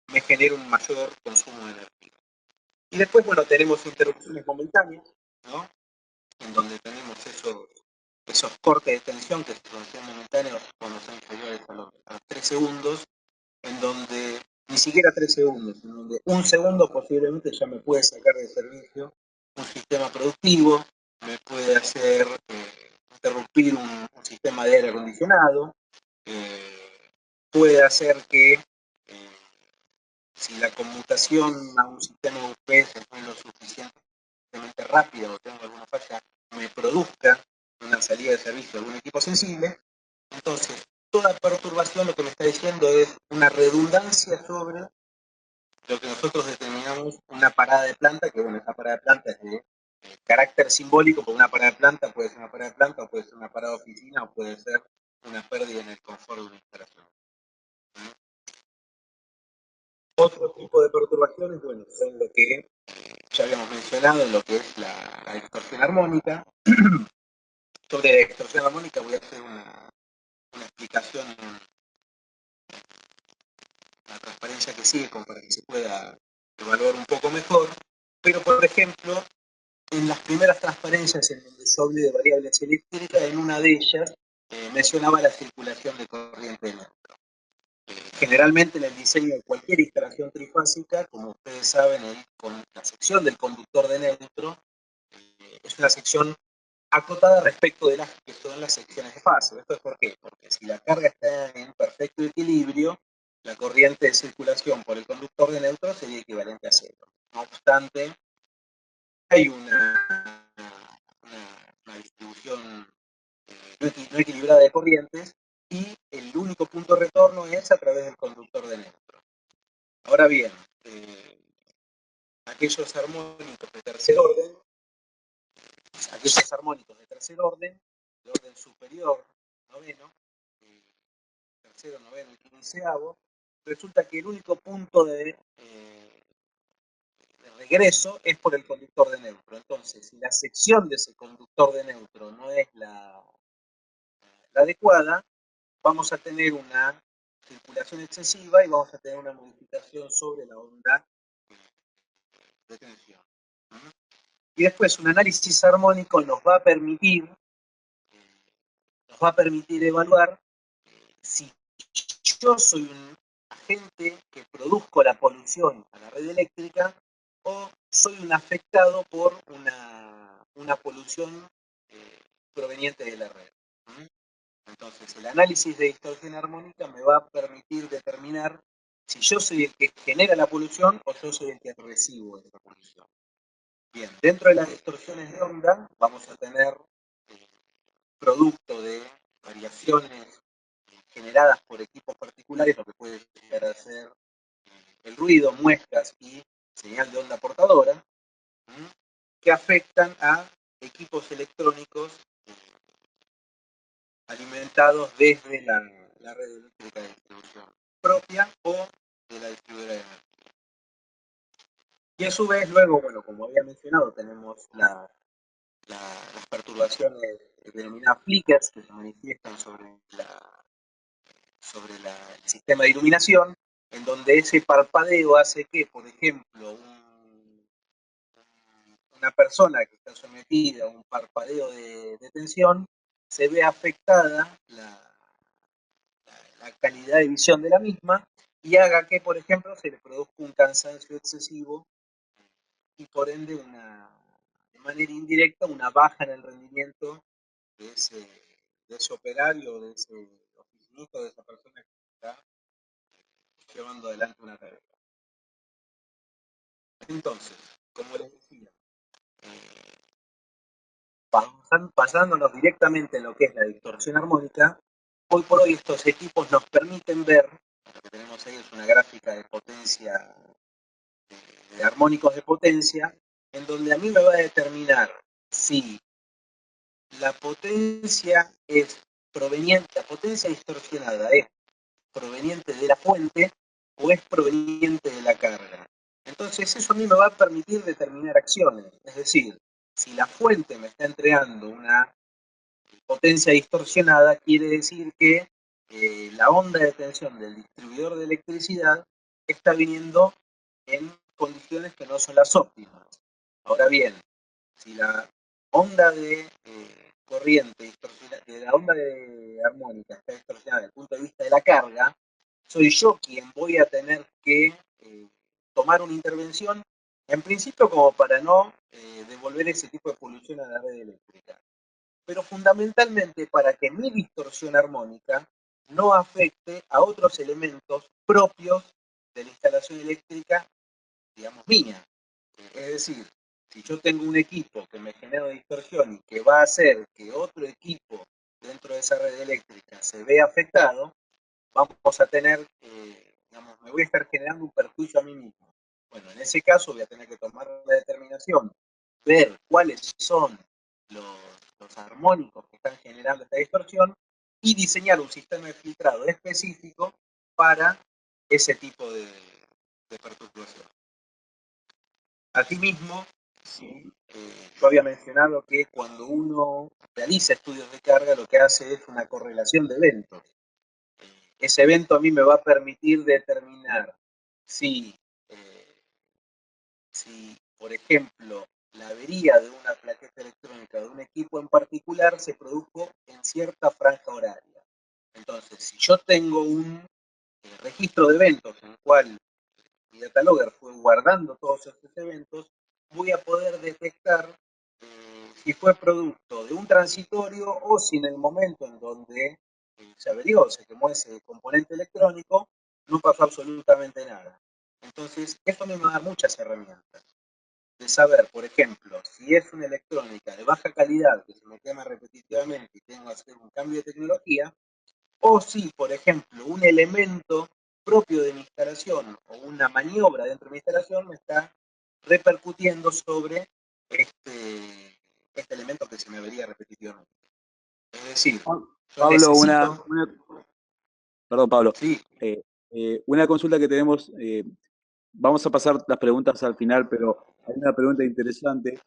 me genere un mayor consumo de energía. Y después, bueno, tenemos interrupciones momentáneas, ¿no? En donde tenemos esos cortes de tensión que se consideran momentáneos cuando son inferiores a los 3 segundos, en donde ni siquiera 3 segundos, en donde un segundo posiblemente ya me puede sacar de servicio un sistema productivo, me puede hacer interrumpir un sistema de aire acondicionado, puede hacer que si la conmutación a un sistema UPS no es lo suficientemente rápida o tengo alguna falla, me produzca una salida de servicio de algún equipo sensible. Entonces, toda perturbación lo que me está diciendo es una redundancia sobre lo que nosotros determinamos una parada de planta, que bueno, esa parada de planta es de carácter simbólico, porque una parada de planta puede ser una parada de planta, o puede ser una parada de oficina, o puede ser una pérdida en el confort de una instalación. Otro tipo de perturbaciones, bueno, son lo que ya habíamos mencionado, lo que es la distorsión armónica. Sobre la distorsión armónica voy a hacer una explicación en la transparencia que sigue, como para que se pueda evaluar un poco mejor. Pero, por ejemplo, en las primeras transparencias en donde yo hablé de variables eléctricas, en una de ellas mencionaba la circulación de corriente de neutro. Generalmente en el diseño de cualquier instalación trifásica, como ustedes saben, la sección del conductor de neutro es una sección acotada respecto de las que son las secciones de fase. ¿Esto es por qué? Porque si la carga está en perfecto equilibrio, la corriente de circulación por el conductor de neutro sería equivalente a cero. No obstante, hay una distribución no equilibrada de corrientes y el único punto de retorno es a través del conductor de neutro. Ahora bien, aquellos armónicos de tercer orden, de orden superior, noveno, tercero, noveno y quinceavo, resulta que el único punto de regreso es por el conductor de neutro. Entonces, si la sección de ese conductor de neutro no es la adecuada, vamos a tener una circulación excesiva y vamos a tener una modificación sobre la onda de tensión. Y después un análisis armónico nos va a permitir evaluar si yo soy un agente que produzco la polución a la red eléctrica o soy un afectado por una polución proveniente de la red. Entonces, el análisis de distorsión armónica me va a permitir determinar si yo soy el que genera la polución o yo soy el que recibo esa polución. Bien, dentro de las distorsiones de onda vamos a tener producto de variaciones generadas por equipos particulares, lo que puede llegar a ser el ruido, muescas y señal de onda portadora, que afectan a equipos electrónicos alimentados desde la red eléctrica de distribución propia o de la distribuidora de energía. Y a su vez, luego, bueno, como había mencionado, tenemos las perturbaciones denominadas flickers que se manifiestan sobre el sistema de iluminación, en donde ese parpadeo hace que, por ejemplo, una persona que está sometida a un parpadeo de tensión se ve afectada la calidad de visión de la misma y haga que, por ejemplo, se le produzca un cansancio excesivo y por ende de manera indirecta una baja en el rendimiento de ese operario, de ese oficinista, de esa persona que está llevando adelante una tarea. Entonces, como les decía, Pasándonos directamente en lo que es la distorsión armónica, hoy por hoy estos equipos nos permiten ver, lo que tenemos ahí es una gráfica de potencia, de armónicos de potencia, en donde a mí me va a determinar si la potencia es proveniente, la potencia distorsionada es proveniente de la fuente o es proveniente de la carga. Entonces eso a mí me va a permitir determinar acciones, es decir, si la fuente me está entregando una potencia distorsionada, quiere decir que la onda de tensión del distribuidor de electricidad está viniendo en condiciones que no son las óptimas. Ahora bien, si la onda de corriente distorsionada, la onda de armónica está distorsionada desde el punto de vista de la carga, soy yo quien voy a tener que tomar una intervención, en principio como para no devolver ese tipo de polución a la red eléctrica, pero fundamentalmente para que mi distorsión armónica no afecte a otros elementos propios de la instalación eléctrica, digamos, mía. Es decir, si yo tengo un equipo que me genera distorsión y que va a hacer que otro equipo dentro de esa red eléctrica se vea afectado, vamos a tener, digamos, me voy a estar generando un perjuicio a mí mismo. Bueno, en ese caso voy a tener que tomar la determinación, ver cuáles son los armónicos que están generando esta distorsión y diseñar un sistema de filtrado específico para ese tipo de perturbación. Asimismo, sí, yo había mencionado que cuando uno realiza estudios de carga, lo que hace es una correlación de eventos. Ese evento a mí me va a permitir determinar si, si, por ejemplo, la avería de una plaqueta electrónica de un equipo en particular se produjo en cierta franja horaria. Entonces, si yo tengo un registro de eventos en el cual mi datalogger fue guardando todos estos eventos, voy a poder detectar si fue producto de un transitorio o si en el momento en donde se averió, se quemó ese componente electrónico, no pasó absolutamente nada. Entonces, esto me va a dar muchas herramientas de saber, por ejemplo, si es una electrónica de baja calidad que se me quema repetitivamente y tengo que hacer un cambio de tecnología, o si, por ejemplo, un elemento propio de mi instalación o una maniobra dentro de mi instalación me está repercutiendo sobre este elemento que se me vería repetitivamente. Es decir, yo Pablo, necesito... perdón, Pablo. Sí, Una consulta que tenemos, vamos a pasar las preguntas al final, pero hay una pregunta interesante,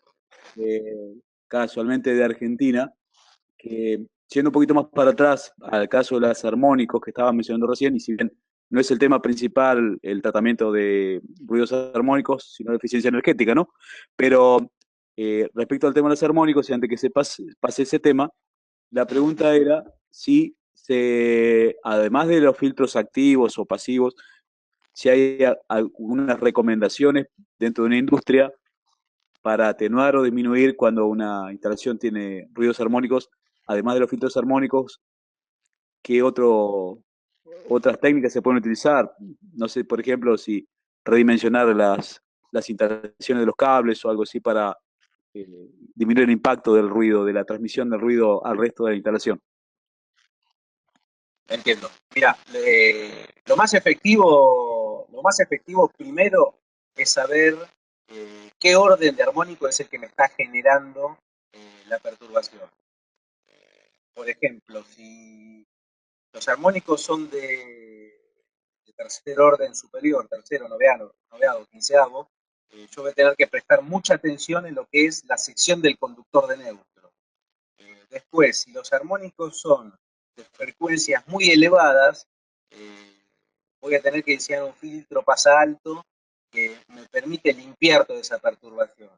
casualmente de Argentina, que siendo un poquito más para atrás al caso de las armónicos que estaba mencionando recién, y si bien no es el tema principal el tratamiento de ruidos armónicos, sino de eficiencia energética, ¿no? Pero respecto al tema de los armónicos, y antes que se pase ese tema, la pregunta era si además de los filtros activos o pasivos, si hay algunas recomendaciones dentro de una industria para atenuar o disminuir cuando una instalación tiene ruidos armónicos, además de los filtros armónicos, ¿qué otras técnicas se pueden utilizar? No sé, por ejemplo, si redimensionar las instalaciones de los cables o algo así para disminuir el impacto del ruido, de la transmisión del ruido al resto de la instalación. entiendo. Mira, lo más efectivo primero es saber qué orden de armónico es el que me está generando la perturbación. Por ejemplo, si los armónicos son de tercer orden superior, tercero, noveado, quinceavo, yo voy a tener que prestar mucha atención en lo que es la sección del conductor de neutro. Después, si los armónicos son de frecuencias muy elevadas, voy a tener que diseñar un filtro pasa alto que me permite limpiar toda esa perturbación.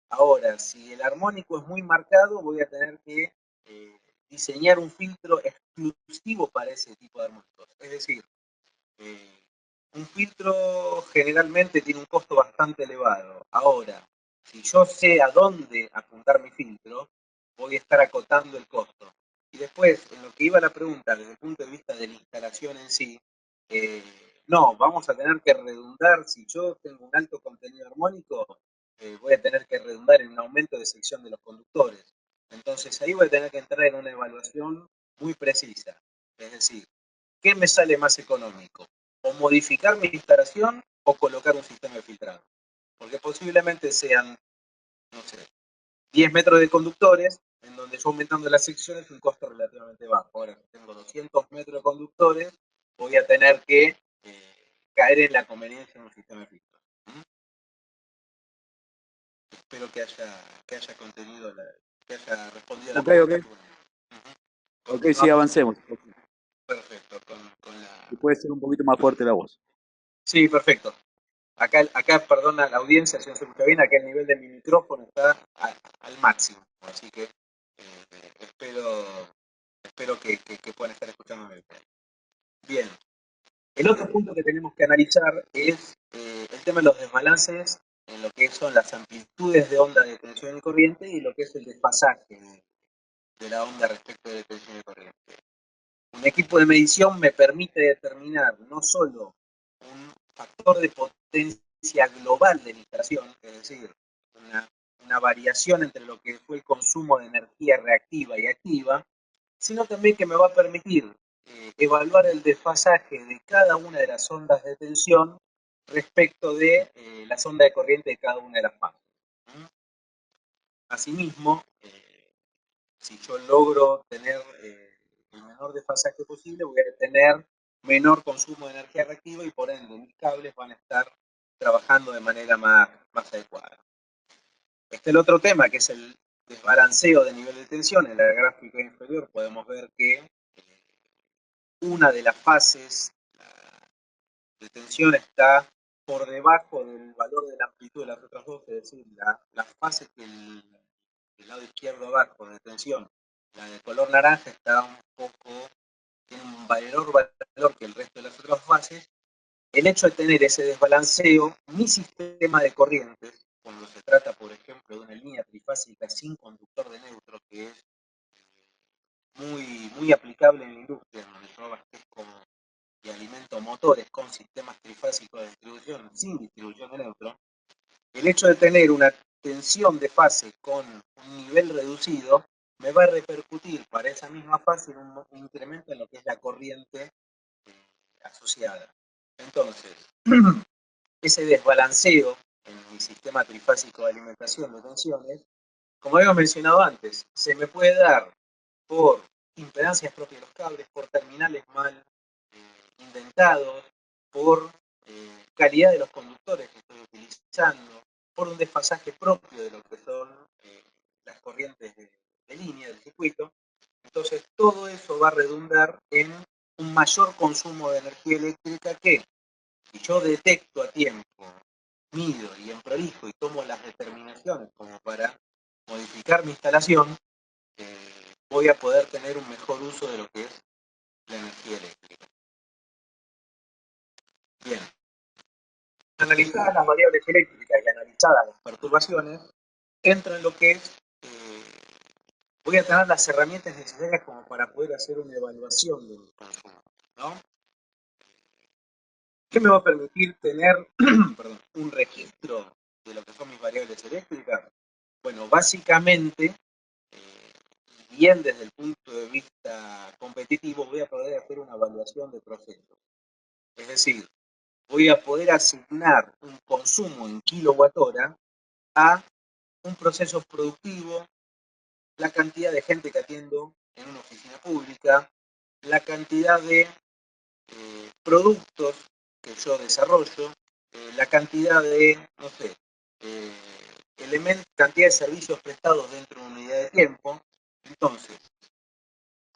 Ahora, si el armónico es muy marcado, voy a tener que diseñar un filtro exclusivo para ese tipo de armónicos. Es decir, un filtro generalmente tiene un costo bastante elevado. Ahora, si yo sé a dónde apuntar mi filtro, voy a estar acotando el costo. Y después, en lo que iba la pregunta, desde el punto de vista de la instalación en sí, eh, no, vamos a tener que redundar, si yo tengo un alto contenido armónico, voy a tener que redundar en un aumento de sección de los conductores. Entonces ahí voy a tener que entrar en una evaluación muy precisa. Es decir, ¿qué me sale más económico? ¿O modificar mi instalación o colocar un sistema de filtrado? Porque posiblemente sean, no sé, 10 metros de conductores, en donde yo aumentando las secciones un costo relativamente bajo. Ahora, si tengo 200 metros de conductores, voy a tener que caer en la conveniencia de un sistema de filtro. Espero que haya contenido, que haya respondido a la Ok, pregunta. ok. Ok, sí, Continuamos. avancemos. Perfecto. Con la... Y puede ser un poquito más fuerte la voz. Sí, perfecto. Acá, perdona la audiencia si no se escucha bien, acá el nivel de mi micrófono está al máximo. Así que espero que puedan estar escuchándome bien. Bien. El otro punto que tenemos que analizar es el tema de los desbalances en lo que son las amplitudes de onda de tensión y corriente y lo que es el desfasaje de la onda respecto de tensión y corriente. Un equipo de medición me permite determinar no solo un factor de potencia global de la instalación, es decir, una variación entre lo que fue el consumo de energía reactiva y activa, sino también que me va a permitir evaluar el desfasaje de cada una de las ondas de tensión respecto de las ondas de corriente de cada una de las fases. Asimismo, si yo logro tener el menor desfasaje posible, voy a tener menor consumo de energía reactiva y por ende mis cables van a estar trabajando de manera más adecuada. Está el otro tema, que es el desbalanceo de nivel de tensión. En la gráfica inferior podemos ver que una de las fases de tensión está por debajo del valor de la amplitud de las otras dos, es decir, las fases del lado izquierdo abajo de tensión, la de color naranja está un poco, tiene un valor que el resto de las otras fases. El hecho de tener ese desbalanceo, mi sistema de corrientes, cuando se trata, por ejemplo, de una línea trifásica sin conductor de neutro, que es muy aplicable en la industria, donde yo abastezco y alimento motores con sistemas trifásicos de distribución sin distribución de neutro, el hecho de tener una tensión de fase con un nivel reducido me va a repercutir para esa misma fase en un incremento en lo que es la corriente asociada. Entonces, ese desbalanceo en mi sistema trifásico de alimentación de tensiones, como habíamos mencionado antes, se me puede dar por impedancias propias de los cables, por terminales mal inventados, por calidad de los conductores que estoy utilizando, por un desfasaje propio de lo que son las corrientes de línea del circuito. Entonces, todo eso va a redundar en un mayor consumo de energía eléctrica que, si yo detecto a tiempo, mido y en prolijo y tomo las determinaciones como para modificar mi instalación, voy a poder tener un mejor uso de lo que es la energía eléctrica. Bien, analizadas las variables eléctricas y analizadas las perturbaciones, entro en lo que es, voy a tener las herramientas necesarias como para poder hacer una evaluación del consumo, ¿no? ¿Qué me va a permitir tener perdón, un registro de lo que son mis variables eléctricas? Bueno, básicamente, bien desde el punto de vista competitivo, voy a poder hacer una evaluación de procesos. Es decir, voy a poder asignar un consumo en kilowatt hora a un proceso productivo, la cantidad de gente que atiendo en una oficina pública, la cantidad de productos que yo desarrollo, la cantidad de, no sé, cantidad de servicios prestados dentro de una unidad de tiempo. Entonces,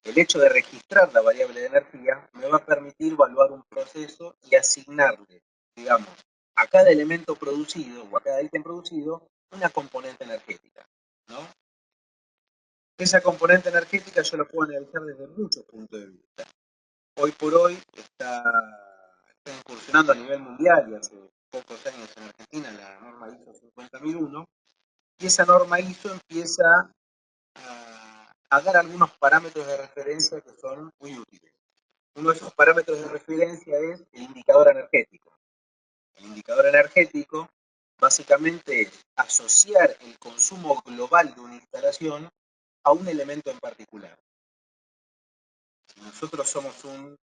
el hecho de registrar la variable de energía me va a permitir evaluar un proceso y asignarle, digamos, a cada elemento producido o a cada ítem producido una componente energética, ¿no? Esa componente energética yo la puedo analizar desde muchos puntos de vista. Hoy por hoy está incursionando a nivel mundial y hace pocos años en Argentina la norma ISO 50001, y esa norma ISO empieza a dar algunos parámetros de referencia que son muy útiles. Uno de esos parámetros de referencia es el indicador energético. El indicador energético básicamente es asociar el consumo global de una instalación a un elemento en particular. Si nosotros somos un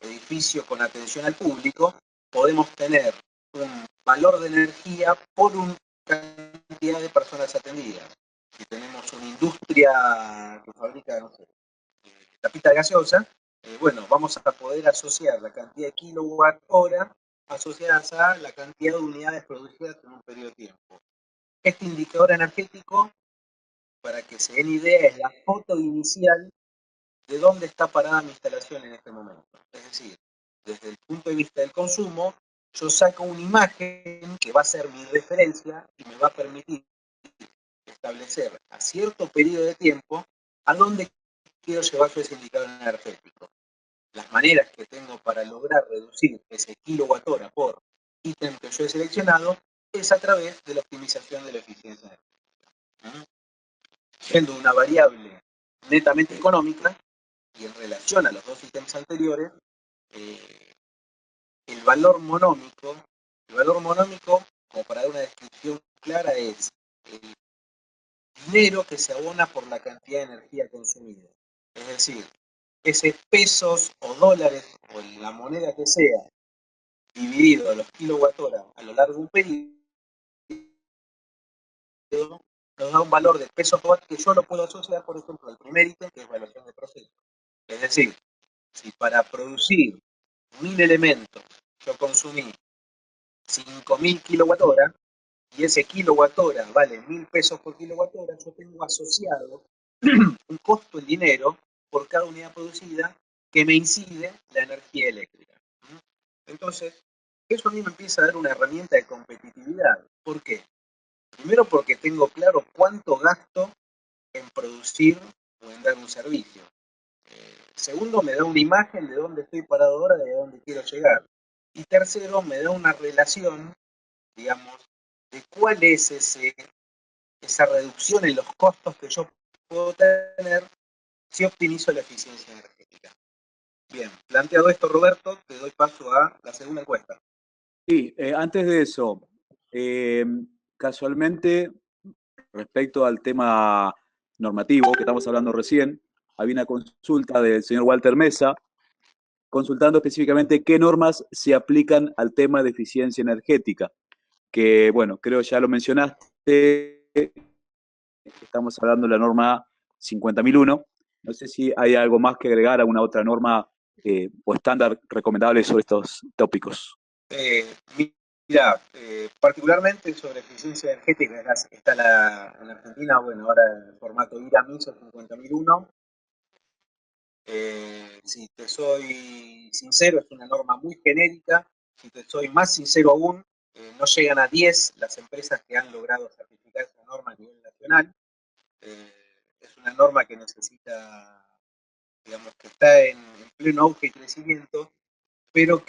edificio con atención al público, podemos tener un valor de energía por una cantidad de personas atendidas. Si tenemos una industria que fabrica, no sé, tapita gaseosa, bueno, vamos a poder asociar la cantidad de kilowatt hora asociadas a la cantidad de unidades producidas en un periodo de tiempo. Este indicador energético, para que se den idea, es la foto inicial de dónde está parada mi instalación en este momento. Es decir, desde el punto de vista del consumo, yo saco una imagen que va a ser mi referencia y me va a permitir establecer a cierto periodo de tiempo a dónde quiero llevar yo ese indicador energético. Las maneras que tengo para lograr reducir ese kilowatt hora por ítem que yo he seleccionado es a través de la optimización de la eficiencia energética. Siendo una variable netamente económica y en relación a los dos ítems anteriores, eh, el valor monómico, como para dar una descripción clara, es el dinero que se abona por la cantidad de energía consumida. Es decir, ese pesos o dólares o la moneda que sea, dividido a los kilowatt hora a lo largo de un periodo, nos da un valor de pesos watt que yo lo puedo asociar, por ejemplo, al primer ítem, que es evaluación de proceso. Es decir, si para producir 1000 elementos yo consumí 5000 kilowatt hora y ese kilowatt hora vale 1000 pesos por kilowatt hora, yo tengo asociado un costo en dinero por cada unidad producida que me incide la energía eléctrica. Entonces, eso a mí me empieza a dar una herramienta de competitividad. ¿Por qué? Primero porque tengo claro cuánto gasto en producir o en dar un servicio. Segundo, me da una imagen de dónde estoy parado ahora, de dónde quiero llegar. Y tercero, me da una relación, digamos, de cuál es esa reducción en los costos que yo puedo tener si optimizo la eficiencia energética. Bien, planteado esto, Roberto, te doy paso a la segunda encuesta. Sí, antes de eso, eh, casualmente, respecto al tema normativo que estamos hablando recién, había una consulta del señor Walter Mesa consultando específicamente qué normas se aplican al tema de eficiencia energética, que bueno, creo ya lo mencionaste, estamos hablando de la norma 50.001. No sé si hay algo más que agregar, alguna otra norma o estándar recomendable sobre estos tópicos. Mira, particularmente sobre eficiencia energética, está en Argentina, bueno, ahora en formato IRA-MISO 50.001. Si te soy sincero, es una norma muy genérica. Si te soy más sincero aún, no llegan a 10 las empresas que han logrado certificar esa norma a nivel nacional. Es una norma que necesita, digamos, que está en pleno auge y crecimiento, pero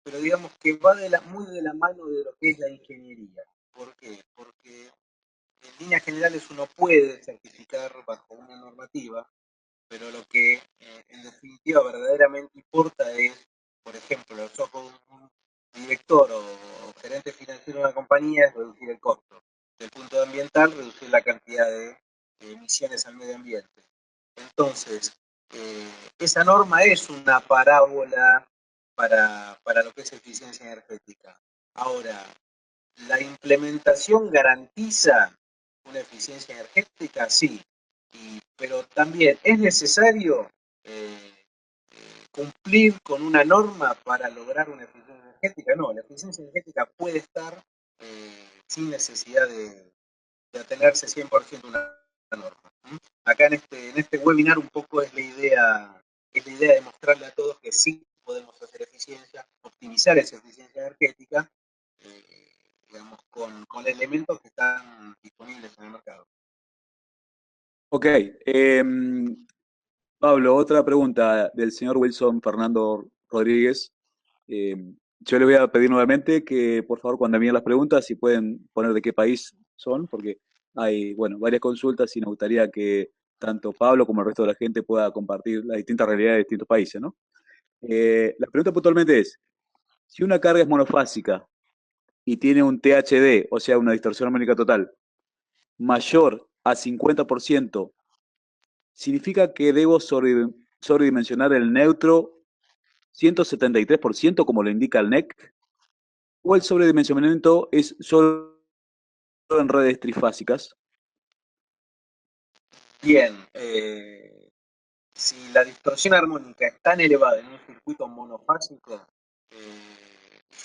pero digamos que va muy de la mano de lo que es la ingeniería. ¿Por qué? Porque en líneas generales uno puede certificar bajo una normativa, pero lo que en definitiva verdaderamente importa es, por ejemplo, los ojos de un director o gerente financiero de una compañía es reducir el costo. Desde el punto de ambiental, reducir la cantidad de emisiones al medio ambiente. Entonces, esa norma es una parábola para lo que es eficiencia energética. Ahora, ¿la implementación garantiza una eficiencia energética? Sí, pero también es necesario cumplir con una norma para lograr una eficiencia energética. No, la eficiencia energética puede estar sin necesidad de atenerse 100% a una norma. Acá en este webinar un poco es la idea de mostrarle a todos que sí podemos hacer eficiencia, optimizar esa eficiencia energética, digamos, con elementos que están disponibles en el mercado. Ok, Pablo, otra pregunta del señor Wilson Fernando Rodríguez. Eh, yo le voy a pedir nuevamente que, por favor, cuando envíen las preguntas, si pueden poner de qué país son, porque hay, bueno, varias consultas y nos gustaría que tanto Pablo como el resto de la gente pueda compartir las distintas realidades de distintos países, ¿no? La pregunta puntualmente es, si una carga es monofásica y tiene un THD, o sea, una distorsión armónica total, mayor a 50%, ¿significa que debo sobredimensionar el neutro 173% como lo indica el NEC? ¿O el sobredimensionamiento es solo en redes trifásicas? Bien, si la distorsión armónica es tan elevada en un circuito monofásico,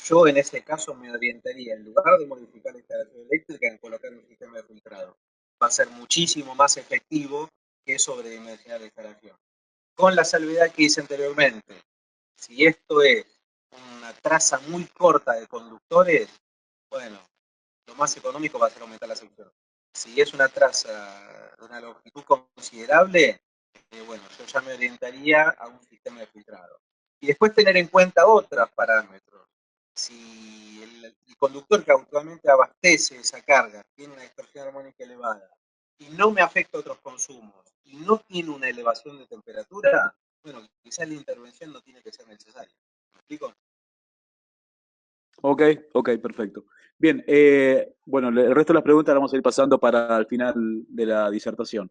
yo en ese caso me orientaría, en lugar de modificar la instalación eléctrica, en colocar un sistema de filtrado. Va a ser muchísimo más efectivo que sobredimensionar la instalación. Con la salvedad que hice anteriormente, si esto es una traza muy corta de conductores, bueno, lo más económico va a ser aumentar la sección. Si es una traza de una longitud considerable, bueno, yo ya me orientaría a un sistema de filtrado. Y después tener en cuenta otros parámetros. Si el conductor que actualmente abastece esa carga tiene una distorsión armónica elevada y no me afecta a otros consumos y no tiene una elevación de temperatura, bueno, quizás la intervención no tiene que ser necesaria. ¿Me explico? Ok, ok, perfecto. Bien, bueno, el resto de las preguntas las vamos a ir pasando para el final de la disertación.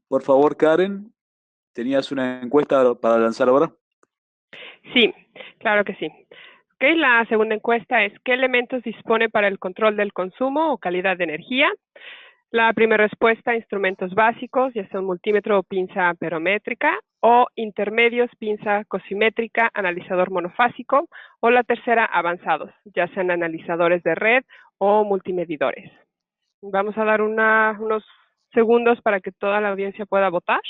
Por favor, Karen, ¿tenías una encuesta para lanzar ahora? Sí, claro que sí. Ok, la segunda encuesta es: ¿qué elementos dispone para el control del consumo o calidad de energía? La primera respuesta: instrumentos básicos, ya sea un multímetro o pinza amperométrica, o intermedios, pinza cosimétrica, analizador monofásico, o la tercera: avanzados, ya sean analizadores de red o multimedidores. Vamos a dar unos segundos para que toda la audiencia pueda votar.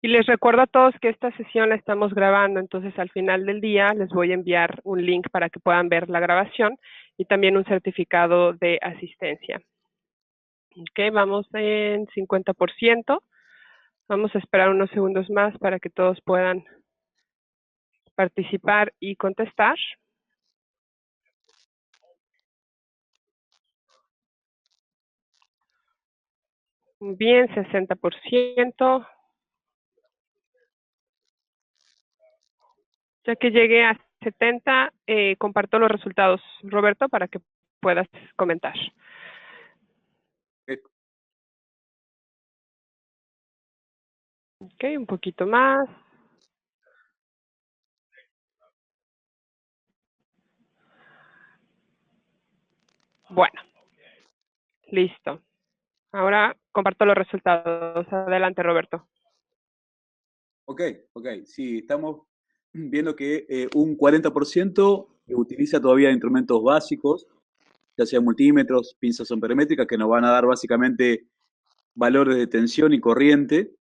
Y les recuerdo a todos que esta sesión la estamos grabando, entonces al final del día les voy a enviar un link para que puedan ver la grabación y también un certificado de asistencia. Ok, vamos en 50%. Vamos a esperar unos segundos más para que todos puedan participar y contestar. Bien, 60%. Ya que llegue a 70, comparto los resultados, Roberto, para que puedas comentar. Ok, un poquito más. Bueno, listo. Ahora comparto los resultados. Adelante, Roberto. Ok, ok, sí, estamos viendo que un 40% utiliza todavía instrumentos básicos, ya sea multímetros, pinzas amperométricas, que nos van a dar básicamente valores de tensión y corriente,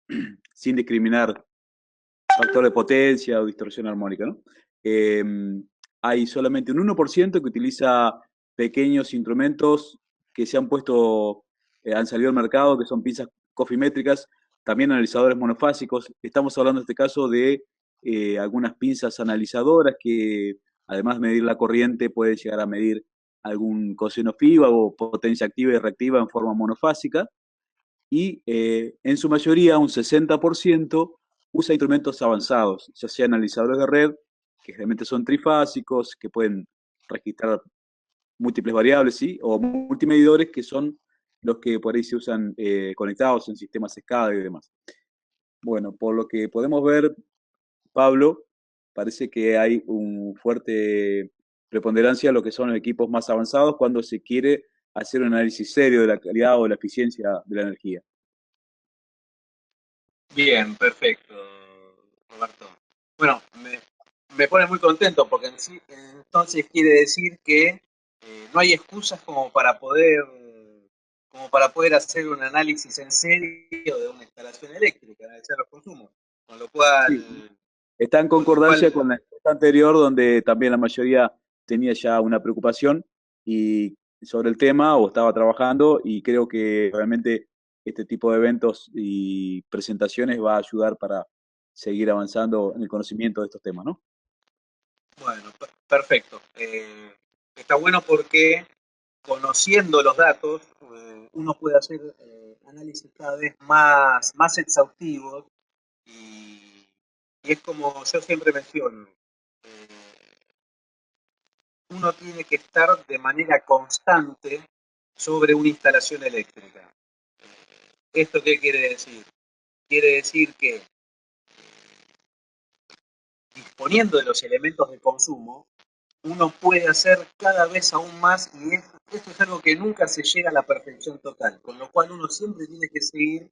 sin discriminar factor de potencia o distorsión armónica, ¿no? Eh, Hay solamente un 1% que utiliza pequeños instrumentos que se han puesto, han salido al mercado, que son pinzas cofimétricas, también analizadores monofásicos. Estamos hablando en este caso de algunas pinzas analizadoras que, además de medir la corriente, pueden llegar a medir algún coseno phi o potencia activa y reactiva en forma monofásica. Y en su mayoría, un 60%, usa instrumentos avanzados, ya sea analizadores de red, que generalmente son trifásicos, que pueden registrar múltiples variables, ¿sí? O multimedidores, que son los que por ahí se usan conectados en sistemas SCADA y demás. Bueno, por lo que podemos ver, Pablo, parece que hay un fuerte preponderancia a lo que son los equipos más avanzados cuando se quiere hacer un análisis serio de la calidad o de la eficiencia de la energía. Bien, perfecto, Roberto. Bueno, me pone muy contento porque entonces quiere decir que no hay excusas como para poder hacer un análisis en serio de una instalación eléctrica, analizar los consumos. Con lo Sí, cual, está en con lo concordancia cual, con la encuesta anterior, donde también la mayoría tenía ya una preocupación y sobre el tema o estaba trabajando, y creo que realmente este tipo de eventos y presentaciones va a ayudar para seguir avanzando en el conocimiento de estos temas, ¿no? bueno, perfecto. Está bueno porque conociendo los datos, uno puede hacer análisis cada vez más exhaustivos y es como yo siempre menciono, eh, uno tiene que estar de manera constante sobre una instalación eléctrica. ¿Esto qué quiere decir? Quiere decir que disponiendo de los elementos de consumo, uno puede hacer cada vez aún más y esto es algo que nunca se llega a la perfección total, con lo cual uno siempre tiene que seguir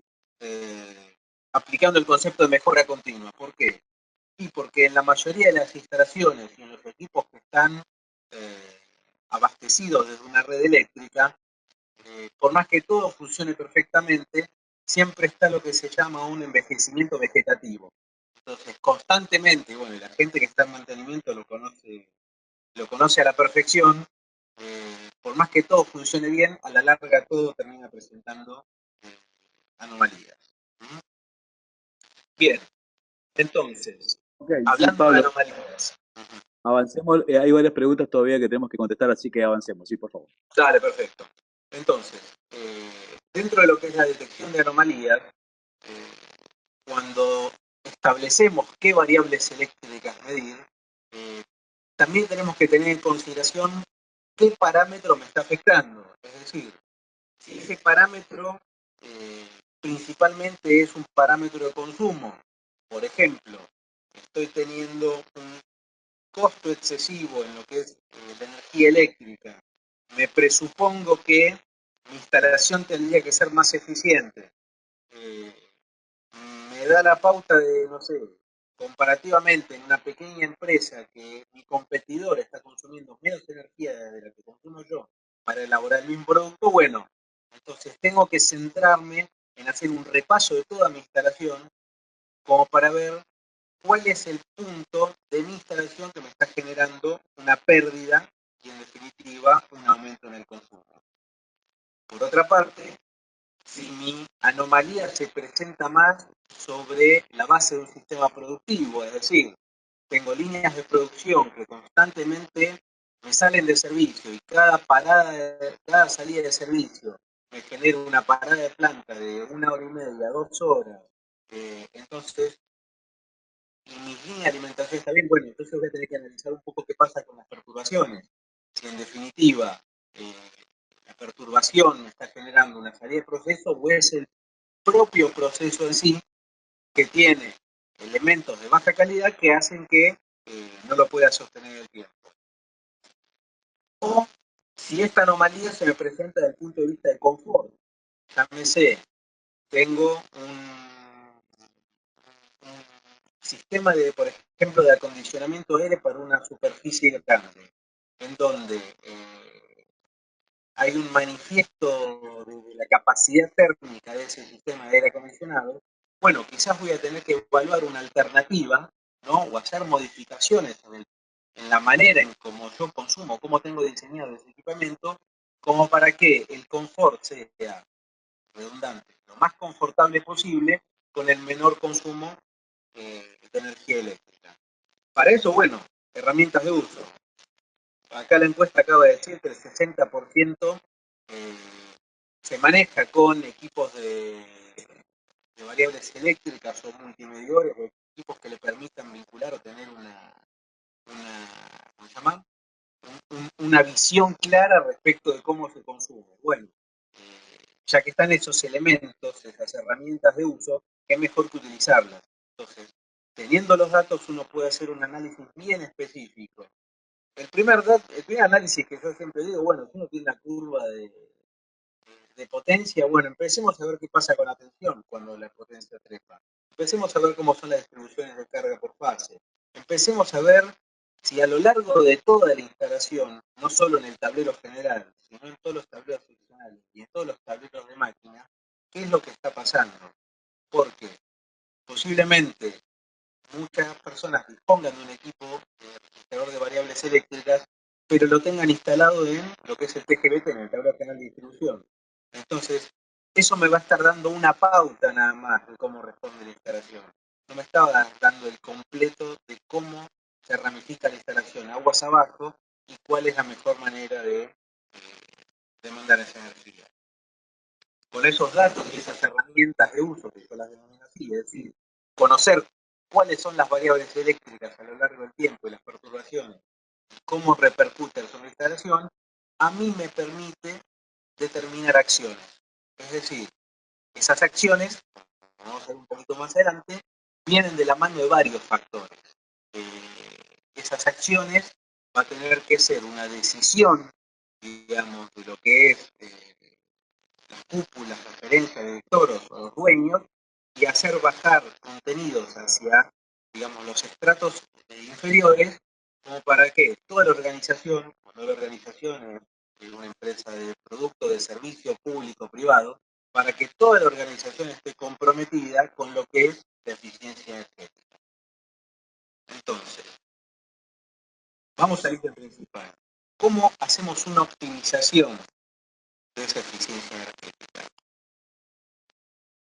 aplicando el concepto de mejora continua. ¿Por qué? Y porque en la mayoría de las instalaciones y en los equipos que están abastecidos desde una red eléctrica, por más que todo funcione perfectamente, siempre está lo que se llama un envejecimiento vegetativo. Entonces, constantemente, bueno, y la gente que está en mantenimiento lo conoce a la perfección, por más que todo funcione bien, a la larga todo termina presentando anomalías. ¿Mm? Bien, entonces, Ok, sí, hablando de Pablo, anomalías. avancemos. Hay varias preguntas todavía que tenemos que contestar, así que avancemos, sí, por favor. Dale, perfecto. Entonces, dentro de lo que es la detección de anomalías, cuando establecemos qué variables eléctricas medir, también tenemos que tener en consideración qué parámetro me está afectando. Es decir, si ese parámetro principalmente es un parámetro de consumo, por ejemplo, estoy teniendo un costo excesivo en lo que es la energía eléctrica, me presupongo que mi instalación tendría que ser más eficiente. Eh, Me da la pauta de, no sé, comparativamente en una pequeña empresa que mi competidor está consumiendo menos energía de la que consumo yo para elaborar el mismo producto, bueno, entonces tengo que centrarme en hacer un repaso de toda mi instalación como para ver cuál es el punto de mi instalación que me está generando una pérdida y en definitiva un aumento en el consumo. Por otra parte, si mi anomalía se presenta más sobre la base de un sistema productivo, es decir, tengo líneas de producción que constantemente me salen de servicio y cada salida de servicio me genera una parada de planta de 1 hora y media, 2 horas, entonces, y mi línea de alimentación está bien, bueno, entonces voy a tener que analizar un poco qué pasa con las perturbaciones. Si en definitiva la perturbación me está generando una salida de proceso, o es el propio proceso en sí que tiene elementos de baja calidad que hacen que no lo pueda sostener el tiempo. O si esta anomalía se me presenta desde el punto de vista de confort, llámese, tengo un sistema de, por ejemplo, de acondicionamiento aire para una superficie grande, en donde hay un manifiesto de la capacidad térmica de ese sistema de aire acondicionado, bueno, quizás voy a tener que evaluar una alternativa, ¿no? O hacer modificaciones en la manera en cómo yo consumo, cómo tengo diseñado ese equipamiento, como para que el confort sea redundante, lo más confortable posible, con el menor consumo de energía eléctrica. Para eso, bueno, herramientas de uso. Acá la encuesta acaba de decir que el 60% se maneja con equipos de variables eléctricas o multimediadores, o equipos que le permitan vincular o tener ¿cómo se llama? Una visión clara respecto de cómo se consume. Bueno, ya que están esos elementos, esas herramientas de uso, qué mejor que utilizarlas. Entonces, teniendo los datos, uno puede hacer un análisis bien específico. El primer análisis que yo siempre digo, bueno, si uno tiene una curva de potencia, bueno, empecemos a ver qué pasa con la tensión cuando la potencia trepa. Empecemos a ver cómo son las distribuciones de carga por fase. Empecemos a ver si a lo largo de toda la instalación, no solo en el tablero general, sino en todos los tableros funcionales y en todos los tableros de máquina, qué es lo que está pasando. Porque posiblemente muchas personas dispongan de un equipo registrador de variables eléctricas, pero lo tengan instalado en lo que es el TGBT, en el tablero general de distribución. Entonces, eso me va a estar dando una pauta nada más de cómo responde la instalación. No me estaba dando el completo de cómo se ramifica la instalación aguas abajo y cuál es la mejor manera de mandar esa energía. Con esos datos y esas herramientas de uso, que yo las denomino así, es decir, conocer cuáles son las variables eléctricas a lo largo del tiempo y las perturbaciones cómo repercute sobre la instalación, a mí me permite determinar acciones. Es decir, esas acciones, vamos a ver un poquito más adelante, vienen de la mano de varios factores. Esas acciones va a tener que ser una decisión, digamos, de lo que es las cúpulas, las gerencias, directores o los dueños, y hacer bajar contenidos hacia, digamos, los estratos inferiores, como para que toda la organización, cuando la organización es una empresa de producto, de servicio público, privado, para que toda la organización esté comprometida con lo que es la eficiencia energética. Entonces, vamos al ítem principal. ¿Cómo hacemos una optimización de esa eficiencia energética?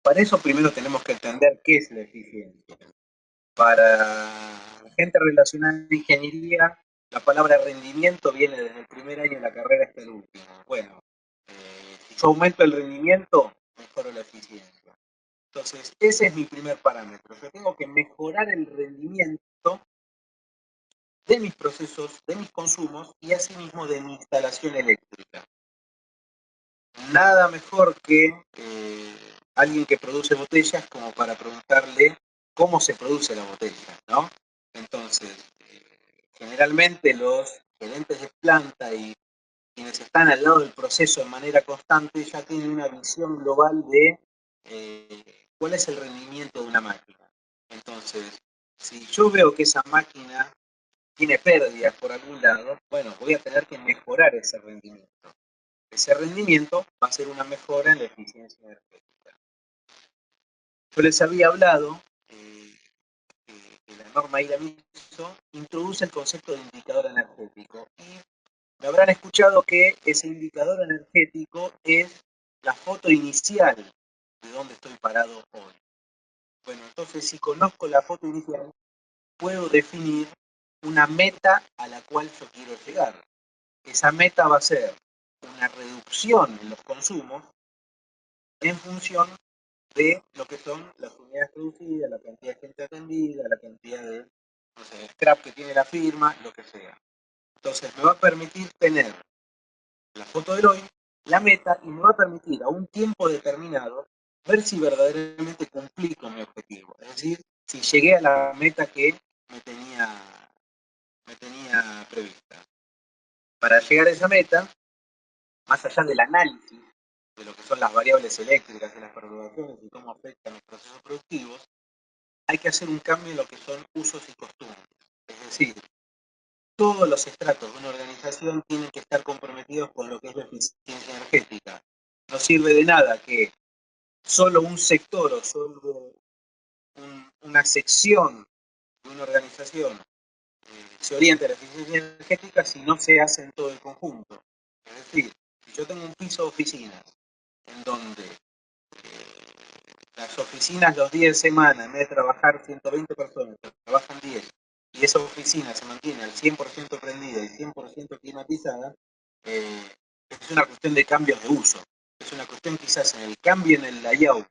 Para eso primero tenemos que entender qué es la eficiencia. Para la gente relacionada en ingeniería, la palabra rendimiento viene desde el primer año de la carrera hasta el último. Bueno, si yo aumento el rendimiento, mejoro la eficiencia. Entonces, ese es mi primer parámetro. Yo tengo que mejorar el rendimiento de mis procesos, de mis consumos y asimismo de mi instalación eléctrica. Nada mejor que alguien que produce botellas como para preguntarle cómo se produce la botella, ¿no? Entonces, generalmente los gerentes de planta y quienes están al lado del proceso de manera constante ya tienen una visión global de cuál es el rendimiento de una máquina. Entonces, si yo veo que esa máquina tiene pérdidas por algún lado, bueno, voy a tener que mejorar ese rendimiento. Ese rendimiento va a ser una mejora en la eficiencia energética. Yo les había hablado que la norma ISO introduce el concepto de indicador energético y me habrán escuchado que ese indicador energético es la foto inicial de dónde estoy parado hoy. Bueno, entonces si conozco la foto inicial, puedo definir una meta a la cual yo quiero llegar. Esa meta va a ser una reducción en los consumos en función de lo que son las unidades producidas, la cantidad de gente atendida, la cantidad de, no sé, scrap que tiene la firma, lo que sea. Entonces me va a permitir tener la foto del hoy, la meta, y me va a permitir a un tiempo determinado ver si verdaderamente cumplí con mi objetivo. Es decir, si llegué a la meta que me tenía prevista. Para llegar a esa meta, más allá del análisis de lo que son las variables eléctricas y las perturbaciones y cómo afectan los procesos productivos, hay que hacer un cambio en lo que son usos y costumbres. Es decir, todos los estratos de una organización tienen que estar comprometidos con lo que es la eficiencia energética. No sirve de nada que solo un sector o solo una sección de una organización se oriente a la eficiencia energética si no se hace en todo el conjunto. Es decir, si yo tengo un piso de oficinas en donde las oficinas los días de semana, en vez de trabajar 120 personas, trabajan 10, y esa oficina se mantiene al 100% prendida y 100% climatizada, es una cuestión de cambios de uso. Es una cuestión quizás en el cambio en el layout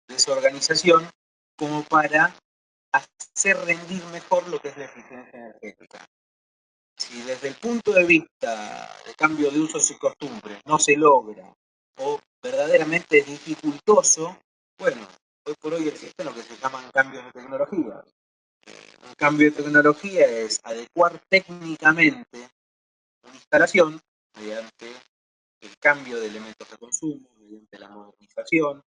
de esa organización como para hacer rendir mejor lo que es la eficiencia energética. Si desde el punto de vista de cambio de usos y costumbres no se logra o verdaderamente es dificultoso, bueno, hoy por hoy existen lo que se llaman cambios de tecnología. Un cambio de tecnología es adecuar técnicamente una instalación mediante el cambio de elementos de consumo, mediante la modernización.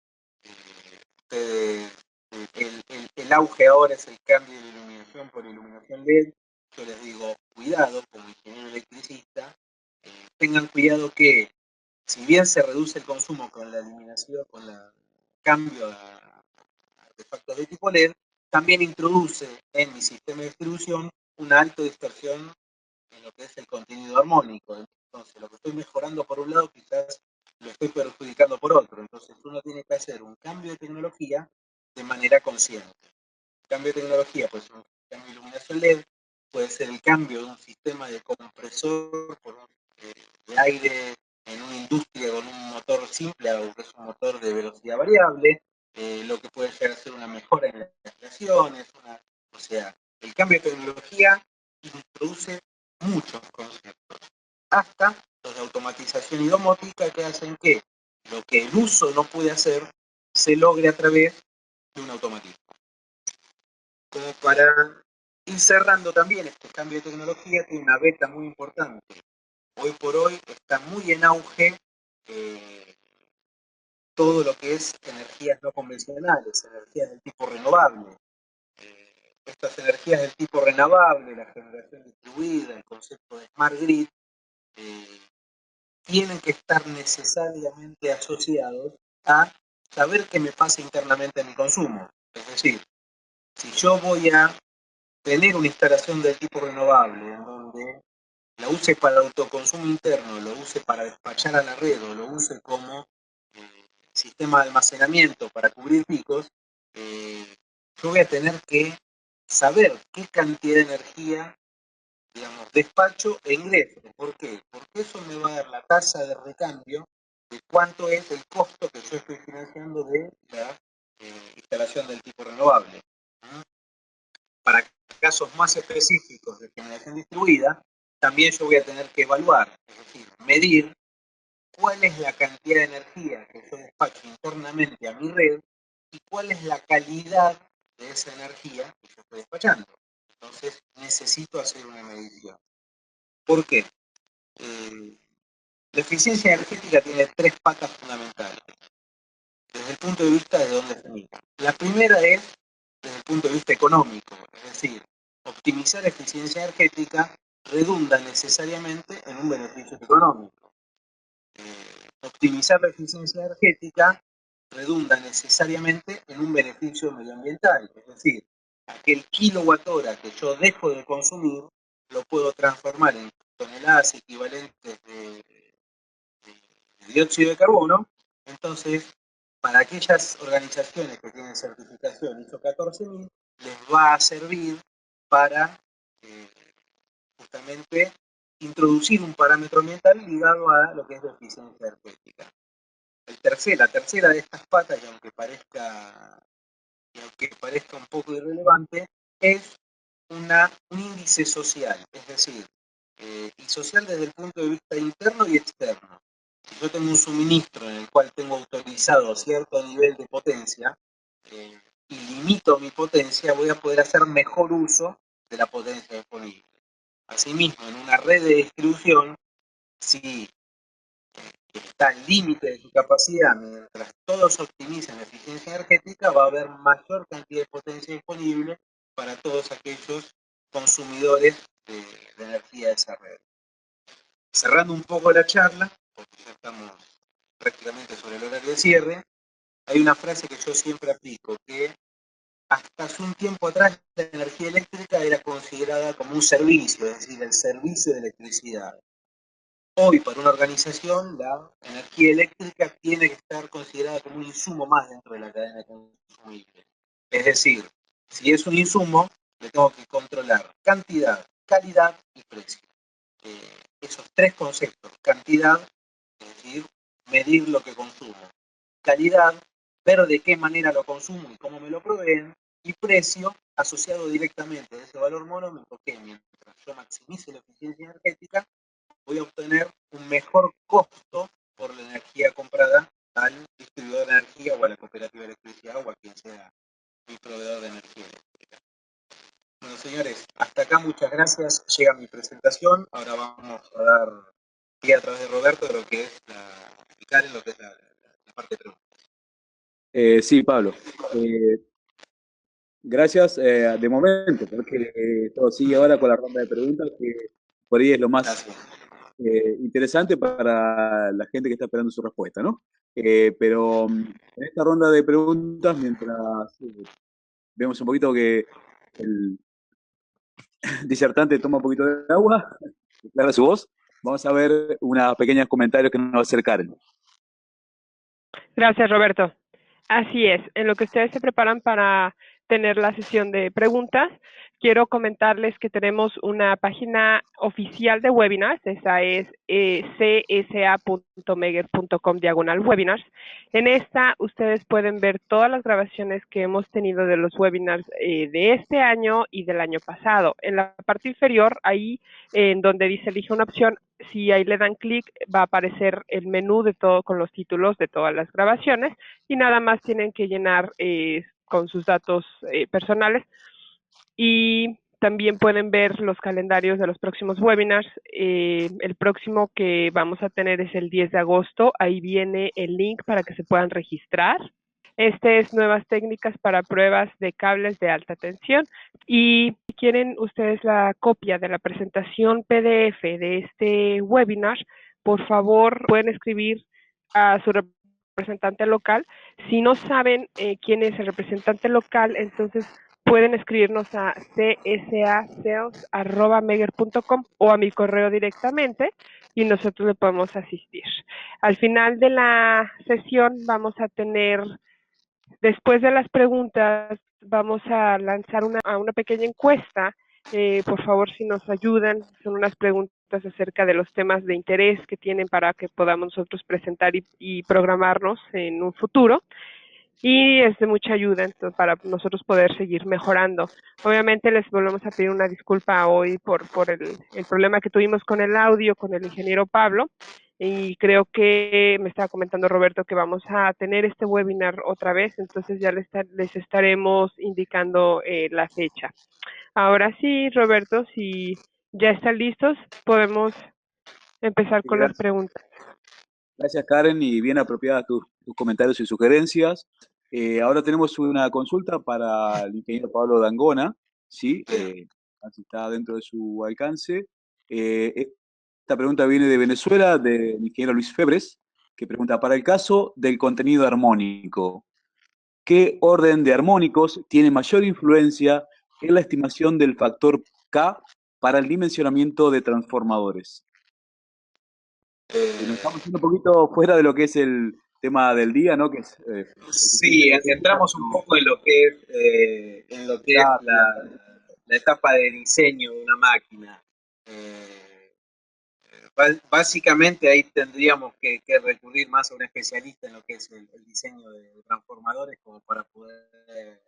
El auge ahora es el cambio de iluminación por iluminación LED. Yo les digo, cuidado, como ingeniero electricista, tengan cuidado que si bien se reduce el consumo con la eliminación, con el cambio a artefactos de tipo LED, también introduce en mi sistema de distribución una alta distorsión en lo que es el contenido armónico. Entonces, lo que estoy mejorando por un lado, quizás lo estoy perjudicando por otro. Entonces, uno tiene que hacer un cambio de tecnología de manera consciente. El cambio de tecnología puede ser un cambio de iluminación LED, puede ser el cambio de un sistema de compresor por de aire en una industria con un motor simple a que es un motor de velocidad variable, lo que puede llegar a ser una mejora en las estaciones, o sea, el cambio de tecnología introduce muchos conceptos, hasta los de automatización y domótica, que hacen que lo que el uso no puede hacer se logre a través de un automatismo. Como para ir cerrando también, este cambio de tecnología tiene una beta muy importante. Hoy por hoy está muy en auge todo lo que es energías no convencionales, energías del tipo renovable. Estas energías del tipo renovable, la generación distribuida, el concepto de smart grid, tienen que estar necesariamente asociados a saber qué me pasa internamente en mi consumo. Es decir, si yo voy a tener una instalación del tipo renovable, en donde la use para el autoconsumo interno, lo use para despachar a la red o lo use como sistema de almacenamiento para cubrir picos, yo voy a tener que saber qué cantidad de energía, digamos, despacho e ingreso. ¿Por qué? Porque eso me va a dar la tasa de recambio de cuánto es el costo que yo estoy financiando de la instalación del tipo renovable. Para casos más específicos de generación distribuida, también yo voy a tener que evaluar, es decir, medir cuál es la cantidad de energía que yo despacho internamente a mi red y cuál es la calidad de esa energía que yo estoy despachando. Entonces necesito hacer una medición. ¿Por qué? La eficiencia energética tiene tres patas fundamentales desde el punto de vista de dónde se mira. La primera es desde el punto de vista económico, es decir, optimizar eficiencia energética redunda necesariamente en un beneficio económico. Optimizar la eficiencia energética redunda necesariamente en un beneficio medioambiental, es decir, aquel kilowatt hora que yo dejo de consumir lo puedo transformar en toneladas equivalentes de dióxido de carbono. Entonces, para aquellas organizaciones que tienen certificación ISO 14000, les va a servir para justamente introducir un parámetro ambiental ligado a lo que es la eficiencia energética. La tercera de estas patas, y aunque parezca un poco irrelevante, es un índice social, es decir, y social desde el punto de vista interno y externo. Si yo tengo un suministro en el cual tengo autorizado cierto nivel de potencia y limito mi potencia, voy a poder hacer mejor uso de la potencia disponible. Asimismo, en una red de distribución, si está al límite de su capacidad, mientras todos optimicen la eficiencia energética, va a haber mayor cantidad de potencia disponible para todos aquellos consumidores de energía de esa red. Cerrando un poco la charla, porque ya estamos prácticamente sobre el horario de cierre, hay una frase que yo siempre aplico, que hasta hace un tiempo atrás la energía eléctrica era considerada como un servicio, es decir, el servicio de electricidad. Hoy, para una organización, la energía eléctrica tiene que estar considerada como un insumo más dentro de la cadena de consumibles. Es decir, si es un insumo, le tengo que controlar cantidad, calidad y precio. Esos tres conceptos, cantidad, es decir, medir lo que consumo, calidad, ver de qué manera lo consumo y cómo me lo proveen, y precio, asociado directamente a ese valor monómico, que mientras yo maximice la eficiencia energética, voy a obtener un mejor costo por la energía comprada al distribuidor de energía o a la cooperativa de electricidad o a quien sea mi proveedor de energía eléctrica. Bueno, señores, hasta acá muchas gracias. Llega mi presentación. Ahora vamos a dar pie a través de Roberto de lo que es explicar en lo que es la parte de preguntas. Sí, Pablo. Gracias de momento, porque todo sigue ahora con la ronda de preguntas, que por ahí es lo más interesante para la gente que está esperando su respuesta, ¿no? Pero en esta ronda de preguntas, mientras vemos un poquito que el disertante toma un poquito de agua, aclara su voz, vamos a ver unos pequeños comentarios que nos va a hacer Karen. Gracias, Roberto. Así es, en lo que ustedes se preparan para tener la sesión de preguntas, quiero comentarles que tenemos una página oficial de webinars, esa es csa.meger.com/webinars. En esta ustedes pueden ver todas las grabaciones que hemos tenido de los webinars de este año y del año pasado. En la parte inferior, ahí en donde dice elige una opción, si ahí le dan clic va a aparecer el menú de todo con los títulos de todas las grabaciones y nada más tienen que llenar con sus datos personales. Y también pueden ver los calendarios de los próximos webinars. El próximo que vamos a tener es el 10 de agosto. Ahí viene el link para que se puedan registrar. Este es nuevas técnicas para pruebas de cables de alta tensión. Y si quieren ustedes la copia de la presentación PDF de este webinar, por favor pueden escribir a su representante local. Si no saben quién es el representante local, entonces pueden escribirnos a csasales@meger.com o a mi correo directamente y nosotros le podemos asistir. Al final de la sesión vamos a tener, después de las preguntas, vamos a lanzar una pequeña encuesta. Por favor, si nos ayudan, son unas preguntas acerca de los temas de interés que tienen para que podamos nosotros presentar y programarnos en un futuro. Y es de mucha ayuda entonces, para nosotros poder seguir mejorando. Obviamente les volvemos a pedir una disculpa hoy por el problema que tuvimos con el audio, con el ingeniero Pablo, y creo que me estaba comentando Roberto que vamos a tener este webinar otra vez, entonces ya les estaremos indicando la fecha. Ahora sí, Roberto, si ya están listos, podemos empezar con las preguntas. Gracias, Karen, y bien apropiadas tus comentarios y sugerencias. Ahora tenemos una consulta para el ingeniero Pablo D'Angona, ¿sí? Así está dentro de su alcance. Esta pregunta viene de Venezuela, del ingeniero Luis Febres, que pregunta, para el caso del contenido armónico, ¿qué orden de armónicos tiene mayor influencia en la estimación del factor K para el dimensionamiento de transformadores? Nos estamos yendo un poquito fuera de lo que es el tema del día, ¿no? Que es, sí, entramos un poco en lo que es la etapa de diseño de una máquina. Básicamente ahí tendríamos que recurrir más a un especialista en lo que es el diseño de transformadores como para poder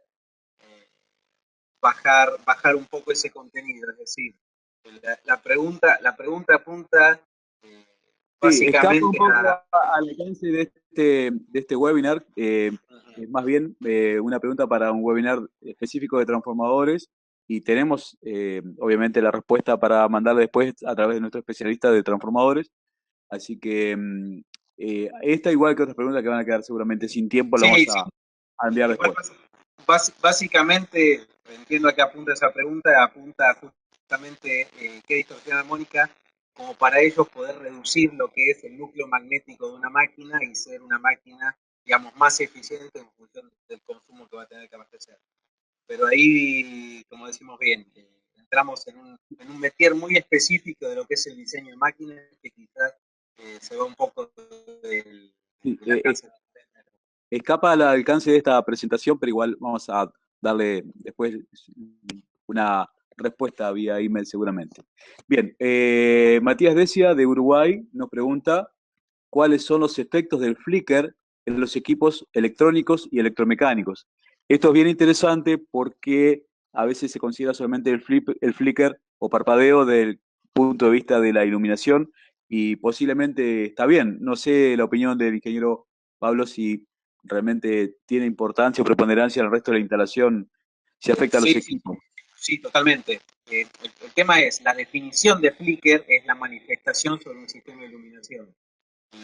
bajar un poco ese contenido. Es decir, la pregunta apunta básicamente escapa un poco al alcance de este webinar. Es más bien una pregunta para un webinar específico de transformadores y tenemos obviamente la respuesta para mandarla después a través de nuestro especialista de transformadores. Así que esta, igual que otras preguntas que van a quedar seguramente sin tiempo, la vamos a enviar después. Básicamente, entiendo a qué apunta esa pregunta, apunta justamente qué distorsión armónica, como para ellos poder reducir lo que es el núcleo magnético de una máquina y ser una máquina, digamos, más eficiente en función del consumo que va a tener que abastecer. Pero ahí, como decimos bien, entramos en un métier muy específico de lo que es el diseño de máquinas, que quizás se va un poco del alcance. Escapa al alcance de esta presentación, pero igual vamos a darle después una respuesta vía email seguramente. Bien, Matías Decia de Uruguay nos pregunta cuáles son los efectos del flicker en los equipos electrónicos y electromecánicos. Esto es bien interesante porque a veces se considera solamente el flicker o parpadeo del punto de vista de la iluminación y posiblemente está bien. No sé la opinión del ingeniero Pablo si realmente tiene importancia o preponderancia en el resto de la instalación, si afecta a los equipos. Sí, totalmente. El tema es, la definición de flicker es la manifestación sobre un sistema de iluminación,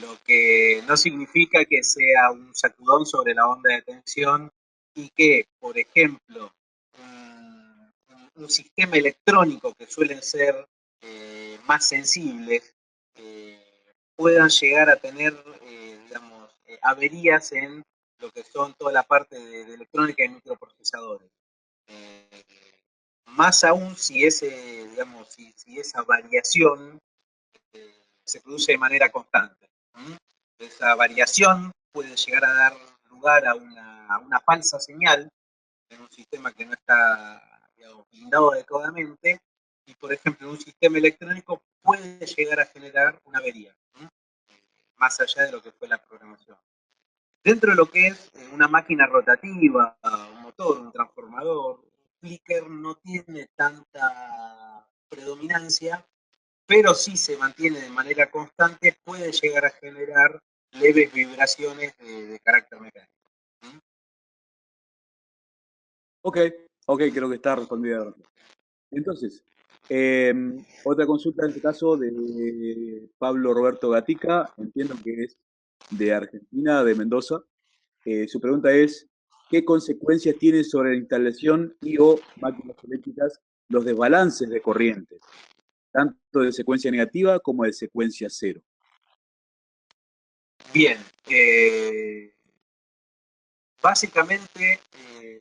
lo que no significa que sea un sacudón sobre la onda de tensión y que, por ejemplo, un sistema electrónico que suelen ser más sensibles puedan llegar a tener, digamos, averías en lo que son toda la parte de electrónica y microprocesadores. Más aún si digamos, si esa variación se produce de manera constante. Esa variación puede llegar a dar lugar a una falsa señal en un sistema que no está, digamos, blindado adecuadamente, y por ejemplo en un sistema electrónico puede llegar a generar una avería, más allá de lo que fue la programación. Dentro de lo que es una máquina rotativa, un motor, un transformador, un clicker no tiene tanta predominancia, pero sí se mantiene de manera constante, puede llegar a generar leves vibraciones de carácter mecánico. Ok, creo que está respondida. Entonces, otra consulta en este caso de Pablo Roberto Gatica, entiendo que es de Argentina, de Mendoza. Su pregunta es, ¿qué consecuencias tienen sobre la instalación y o máquinas eléctricas los desbalances de corrientes, tanto de secuencia negativa como de secuencia cero? Bien, básicamente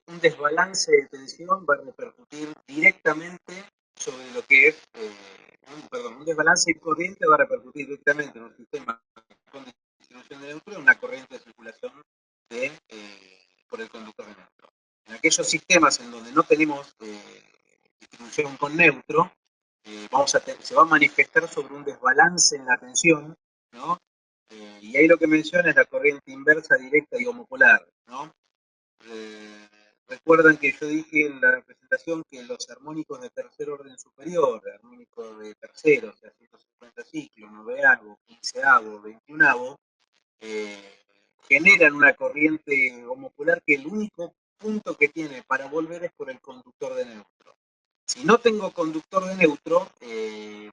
un desbalance de tensión va a repercutir directamente sobre lo que es, un desbalance de corriente va a repercutir directamente en un sistema con distribución de neutro en una corriente de circulación por el conductor de neutro. En aquellos sistemas en donde no tenemos distribución con neutro, se va a manifestar sobre un desbalance en la tensión, ¿no? Y ahí lo que menciona es la corriente inversa, directa y homopolar, ¿no? Recuerdan que yo dije en la presentación que los armónicos de tercer orden superior, armónicos de tercero, o sea, 150 ciclos, noveavo, quinceavo, veintiunavo, generan una corriente homopolar que el único punto que tiene para volver es por el conductor de neutro. Si no tengo conductor de neutro,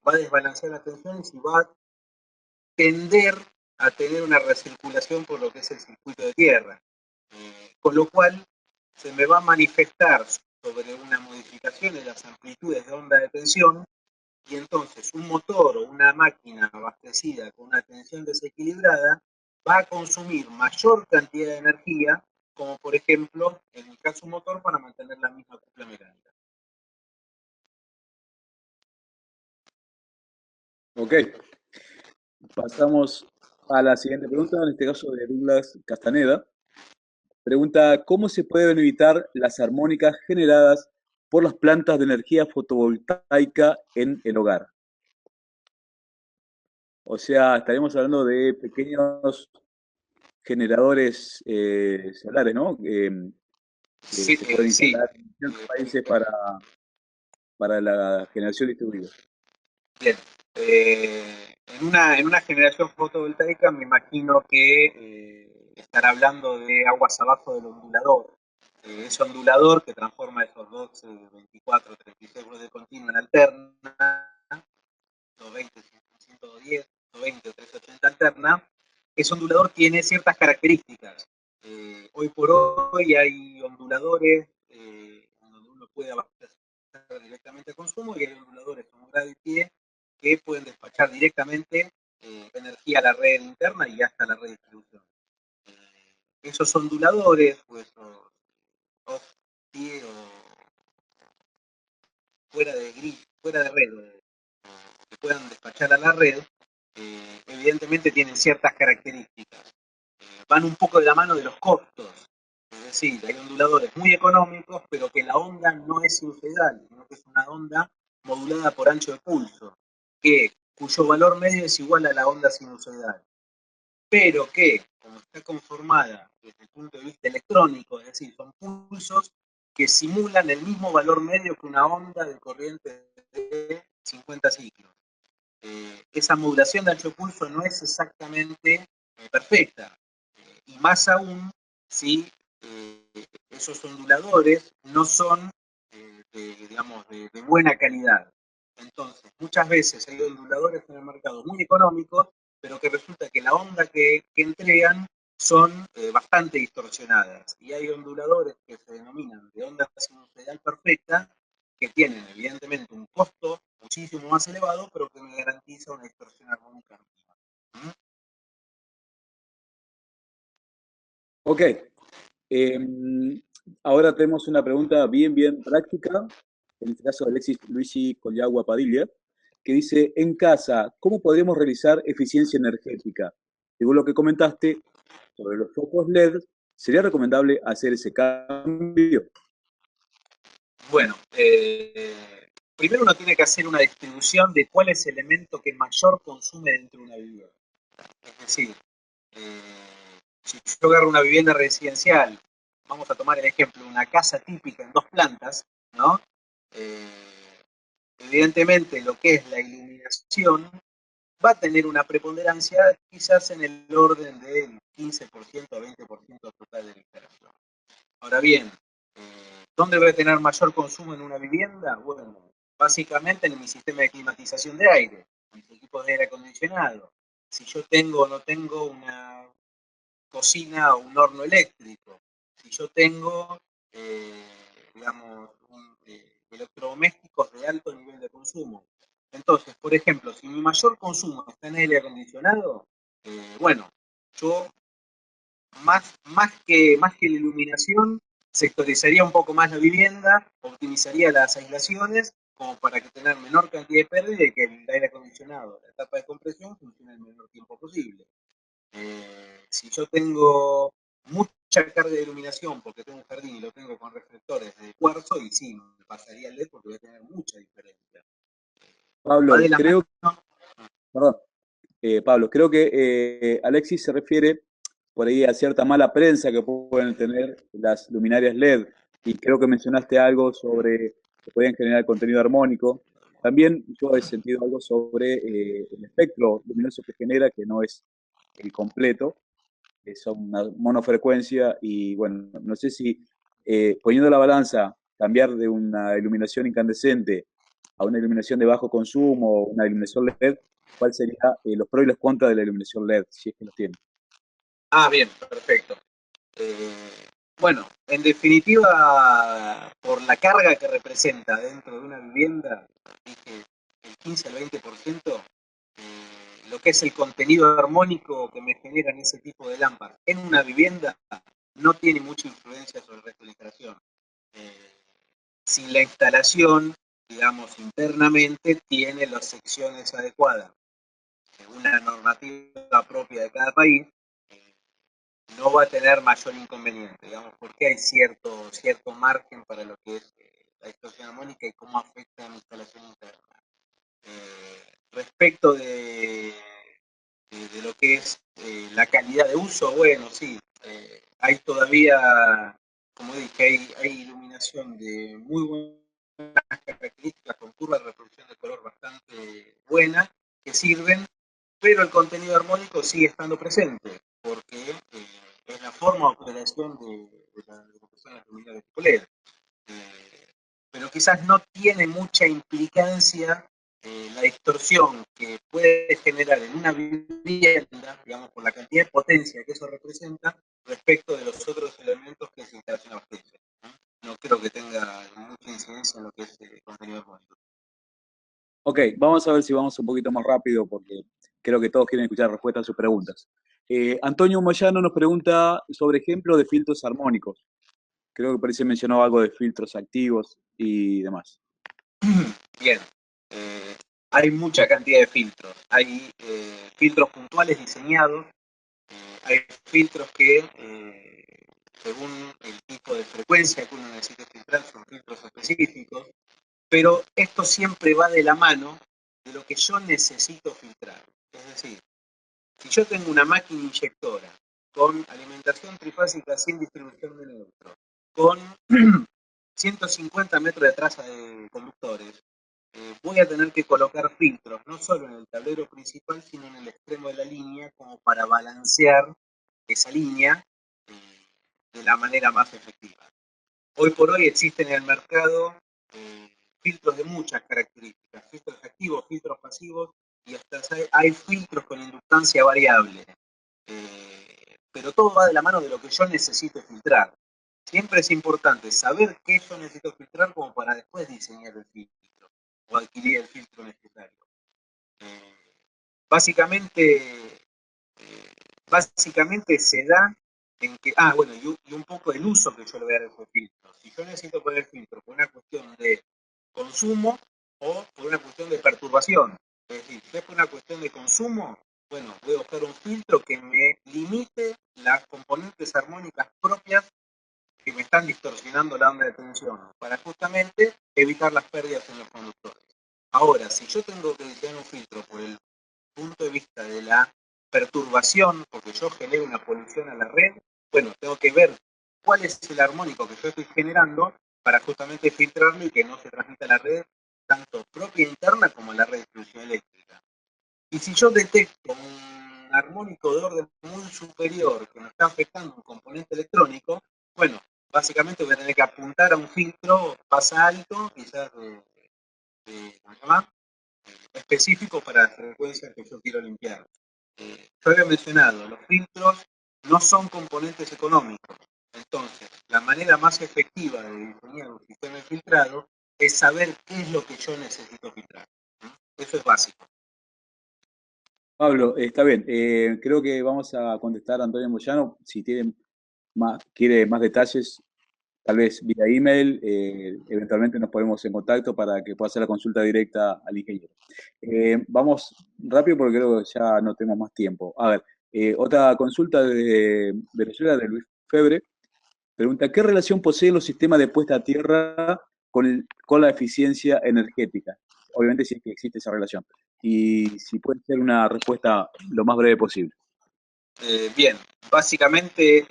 va a desbalancear la tensión y si va a tender a tener una recirculación por lo que es el circuito de tierra. Con lo cual se me va a manifestar sobre una modificación de las amplitudes de onda de tensión y entonces un motor o una máquina abastecida con una tensión desequilibrada va a consumir mayor cantidad de energía, como por ejemplo en el caso un motor para mantener la misma cupla mecánica. Ok, pasamos a la siguiente pregunta, en este caso de Douglas Castaneda. Pregunta, ¿cómo se pueden evitar las armónicas generadas por las plantas de energía fotovoltaica en el hogar? O sea, estaremos hablando de pequeños generadores solares, ¿no? Que Sí, se pueden sí. instalar en ciertos países para la generación distribuida. Bien. En una generación fotovoltaica me imagino que estará hablando de aguas abajo del ondulador. Ese ondulador que transforma esos 12, 24, 36 voltios de continuo en alterna, 220, 110, 120 o 380 alterna, ese ondulador tiene ciertas características. Hoy por hoy hay onduladores donde uno puede abastecer directamente a consumo y hay onduladores como Gravity que pueden despachar directamente energía a la red interna y hasta la red de distribución. Esos onduladores, pues, off-pie o fuera de grid, fuera de red, que puedan despachar a la red, evidentemente tienen ciertas características. Van un poco de la mano de los costos. Es decir, hay onduladores muy económicos, pero que la onda no es sinusoidal, sino que es una onda modulada por ancho de pulso, cuyo valor medio es igual a la onda sinusoidal. Pero que, como está conformada desde el punto de vista electrónico, es decir, son pulsos que simulan el mismo valor medio que una onda de corriente de 50 ciclos. Esa modulación de ancho de pulso no es exactamente perfecta, y más aún si esos onduladores no son de buena calidad. Entonces, muchas veces hay onduladores en el mercado muy económicos, pero que resulta que la onda que entregan son bastante distorsionadas. Y hay onduladores que se denominan de onda sinusoidal perfecta, que tienen evidentemente un costo muchísimo más elevado, pero que me garantiza una distorsión armónica. ¿Mm? Ok, ahora tenemos una pregunta bien práctica, en este caso de Alexis Luisi Collagua Padilla, que dice, en casa, ¿cómo podríamos realizar eficiencia energética? Según lo que comentaste sobre los focos LED, ¿sería recomendable hacer ese cambio? Bueno, primero uno tiene que hacer una distribución de cuál es el elemento que mayor consume dentro de una vivienda. Es decir, si yo agarro una vivienda residencial, vamos a tomar el ejemplo, una casa típica en 2 plantas, ¿no? Evidentemente lo que es la iluminación va a tener una preponderancia quizás en el orden del 15% a 20% total de la instalación. Ahora bien, ¿dónde voy a tener mayor consumo en una vivienda? Bueno, básicamente en mi sistema de climatización de aire, mis equipos de aire acondicionado. Si yo tengo o no tengo una cocina o un horno eléctrico, si yo tengo, digamos, electrodomésticos de alto nivel de consumo. Entonces, por ejemplo, si mi mayor consumo está en aire acondicionado, bueno, yo más que la iluminación, sectorizaría un poco más la vivienda, optimizaría las aislaciones, como para que tener menor cantidad de pérdida y que el aire acondicionado, la etapa de compresión, funcione el menor tiempo posible. Si yo tengo mucha carga de iluminación porque tengo un jardín y lo tengo con reflectores de cuarzo, y sí, me pasaría el LED porque voy a tener mucha diferencia. Va de Pablo, la mano. perdón, Pablo, creo que Alexis se refiere por ahí a cierta mala prensa que pueden tener las luminarias LED, y creo que mencionaste algo sobre que podían generar contenido armónico. También yo he sentido algo sobre el espectro luminoso que genera, que no es el completo, que son una monofrecuencia, y bueno, no sé si poniendo la balanza, cambiar de una iluminación incandescente a una iluminación de bajo consumo o una iluminación LED, ¿cuál sería los pros y los contras de la iluminación LED, si es que los tiene? Ah, bien, perfecto. Bueno, en definitiva, por la carga que representa dentro de una vivienda, dije el 15 al 20%, lo que es el contenido armónico que me generan ese tipo de lámparas en una vivienda no tiene mucha influencia sobre el resto de la instalación. Eh, si la instalación, digamos, internamente tiene las secciones adecuadas, según la normativa propia de cada país, no va a tener mayor inconveniente, digamos, porque hay cierto margen para lo que es la distorsión armónica y cómo afecta a la instalación interna. Respecto de lo que es la calidad de uso, bueno, sí, hay todavía, como dije, hay iluminación de muy buenas características con curvas de reproducción de color bastante buenas que sirven, pero el contenido armónico sigue estando presente, porque es la forma de operación de lo que son las luminarias tipo LED. Pero quizás no tiene mucha implicancia la distorsión que puede generar en una vivienda, digamos, por la cantidad de potencia que eso representa, respecto de los otros elementos que se instalación abastece. No creo que tenga mucha incidencia en lo que es el contenido armónico. Ok, vamos a ver si vamos un poquito más rápido porque creo que todos quieren escuchar respuestas a sus preguntas. Antonio Moyano nos pregunta sobre ejemplos de filtros armónicos. Creo que parece mencionó algo de filtros activos y demás. Bien, hay mucha cantidad de filtros. Hay filtros puntuales diseñados, hay filtros que, según el tipo de frecuencia que uno necesita filtrar, son filtros específicos, pero esto siempre va de la mano de lo que yo necesito filtrar. Es decir, si yo tengo una máquina inyectora con alimentación trifásica sin distribución de neutros, con 150 metros de traza de conductores, voy a tener que colocar filtros, no solo en el tablero principal, sino en el extremo de la línea, como para balancear esa línea de la manera más efectiva. Hoy por hoy existen en el mercado filtros de muchas características, filtros activos, filtros pasivos, y hasta hay filtros con inductancia variable. Pero todo va de la mano de lo que yo necesito filtrar. Siempre es importante saber qué yo necesito filtrar como para después diseñar el filtro o adquirir el filtro necesario. Eh, básicamente, básicamente se da en que, bueno, y un poco el uso que yo le voy a dar a esos filtros. Si yo necesito poner filtro por una cuestión de consumo o por una cuestión de perturbación, es decir, si es por una cuestión de consumo, bueno, voy a buscar un filtro que me limite las componentes armónicas propias que me están distorsionando la onda de tensión para justamente evitar las pérdidas en los conductores. Ahora, si yo tengo que diseñar un filtro por el punto de vista de la perturbación, porque yo genero una polución a la red, bueno, tengo que ver cuál es el armónico que yo estoy generando para justamente filtrarlo y que no se transmita a la red, tanto propia interna como a la red de distribución eléctrica. Y si yo detecto un armónico de orden muy superior que me está afectando un componente electrónico, bueno, básicamente voy a tener que apuntar a un filtro pasa alto, quizás ¿cómo se llama? Específico para las frecuencias que yo quiero limpiar. Yo había mencionado, los filtros no son componentes económicos. Entonces, la manera más efectiva de diseñar un sistema de filtrado es saber qué es lo que yo necesito filtrar. Eso es básico. Pablo, está bien. Creo que vamos a contestar a Antonio Moyano. Si quiere más detalles, tal vez vía email, eventualmente nos ponemos en contacto para que pueda hacer la consulta directa al ingeniero. Vamos rápido porque creo que ya no tenemos más tiempo. A ver, otra consulta de Venezuela, de Luis Febre. Pregunta, ¿qué relación poseen los sistemas de puesta a tierra con la eficiencia energética? Obviamente sí que existe esa relación. Y si puede ser una respuesta lo más breve posible. Bien, básicamente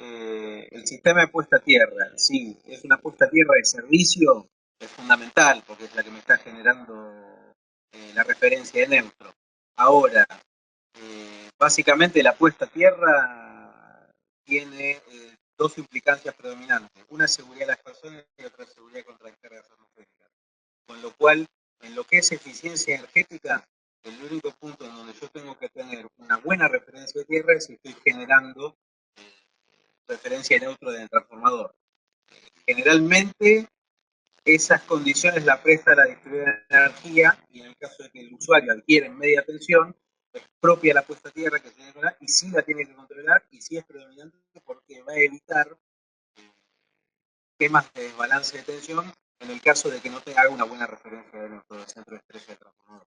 el sistema de puesta a tierra, sí, es una puesta a tierra de servicio, es fundamental porque es la que me está generando la referencia de neutro. Ahora, básicamente la puesta a tierra tiene dos implicancias predominantes, una es seguridad de las personas y otra es seguridad contra descargas atmosféricas. Con lo cual, en lo que es eficiencia energética, el único punto en donde yo tengo que tener una buena referencia de tierra es si estoy generando referencia de neutro del transformador. Generalmente, esas condiciones la presta la distribuidora de energía y en el caso de que el usuario adquiere media tensión, es propia la puesta a tierra que tiene que controlar y sí la tiene que controlar y sí es predominante porque va a evitar temas de desbalance de tensión en el caso de que no tenga una buena referencia de nuestro centro de estrés del transformador.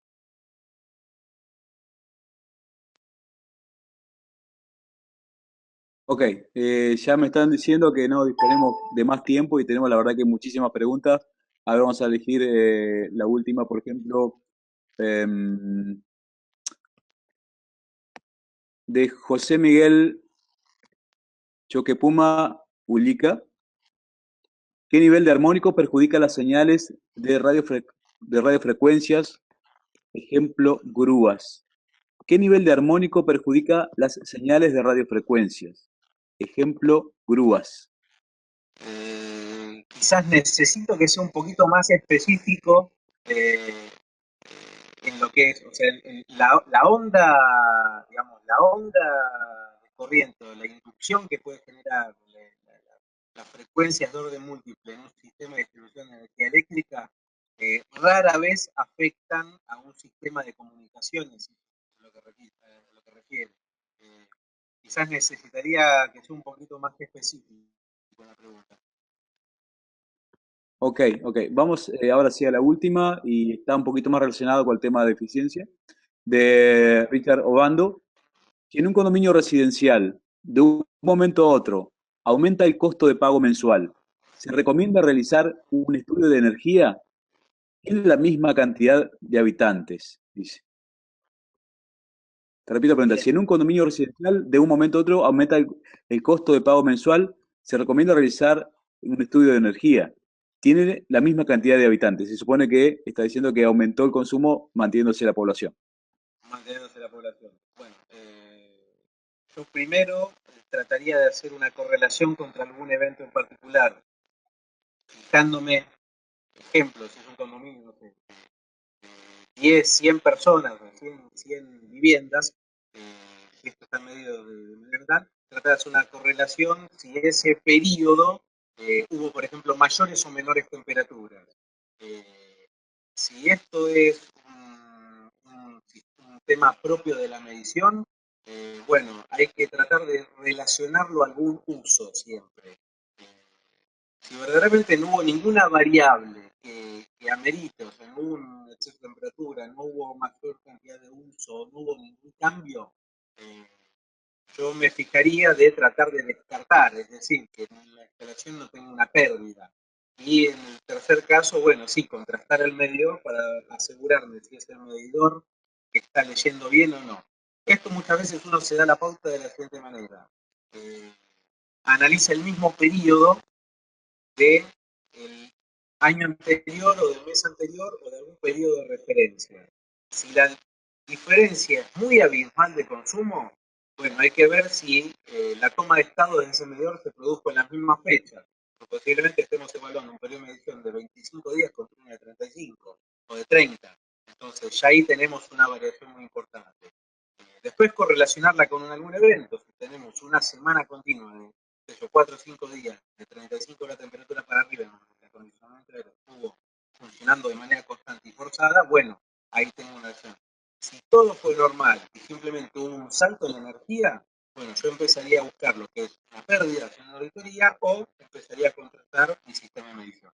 Ok, ya me están diciendo que no disponemos de más tiempo y tenemos la verdad que muchísimas preguntas. A ver, vamos a elegir la última, por ejemplo, de José Miguel Choquepuma Ulica. ¿Qué nivel de armónico perjudica las señales de radiofrecuencias? Ejemplo, grúas. ¿Qué nivel de armónico perjudica las señales de radiofrecuencias? Ejemplo, grúas. Quizás necesito que sea un poquito más específico en lo que es, o sea, la onda, digamos, la onda de corriente, la inducción que puede generar las frecuencias de orden múltiple en un sistema de distribución de energía eléctrica, rara vez afectan a un sistema de comunicaciones, a lo que refiere. Eh, Quizás necesitaría que sea un poquito más específico con la pregunta. Ok, ok. Vamos ahora sí a la última y está un poquito más relacionado con el tema de eficiencia. De Richard Obando. Si en un condominio residencial, de un momento a otro, aumenta el costo de pago mensual, ¿se recomienda realizar un estudio de energía? Tiene la misma cantidad de habitantes, dice. Te repito la pregunta, si en un condominio residencial de un momento a otro aumenta el costo de pago mensual, ¿se recomienda realizar un estudio de energía? Tiene la misma cantidad de habitantes. Se supone que está diciendo que aumentó el consumo manteniéndose la población. Manteniéndose la población. Bueno, yo primero trataría de hacer una correlación contra algún evento en particular, fijándome, ejemplo, si es un condominio, no sé, 10, 100 personas, 100 viviendas, si esto está medido de manera tal, tratar de hacer una correlación si ese periodo hubo, por ejemplo, mayores o menores temperaturas. Si esto es un tema propio de la medición, bueno, hay que tratar de relacionarlo a algún uso siempre. Si verdaderamente no hubo ninguna variable que amerite, o sea, no hubo un exceso de temperatura, no hubo mayor cantidad de uso, no hubo ningún cambio, yo me fijaría de tratar de descartar, es decir, que en la instalación no tenga una pérdida. Y en el tercer caso, bueno, sí, contrastar el medidor para asegurarme si es el medidor que está leyendo bien o no. Esto muchas veces uno se da la pauta de la siguiente manera. Analiza el mismo periodo del año anterior o del mes anterior o de algún periodo de referencia. Si la diferencia es muy abismal de consumo, bueno, hay que ver si la toma de estado de ese medidor se produjo en las mismas fechas. Posiblemente estemos evaluando un periodo de medición de 25 días contra uno de 35 o de 30. Entonces ya ahí tenemos una variación muy importante. Después correlacionarla con algún evento. Si tenemos una semana continua de 4 o 5 días, de 35 la temperatura para arriba, el acondicionamiento del tubo funcionando de manera constante y forzada, bueno, ahí tengo una acción. Si todo fue normal y simplemente hubo un salto en energía, bueno, yo empezaría a buscar lo que es una pérdida en una auditoría o empezaría a contratar mi sistema de medición.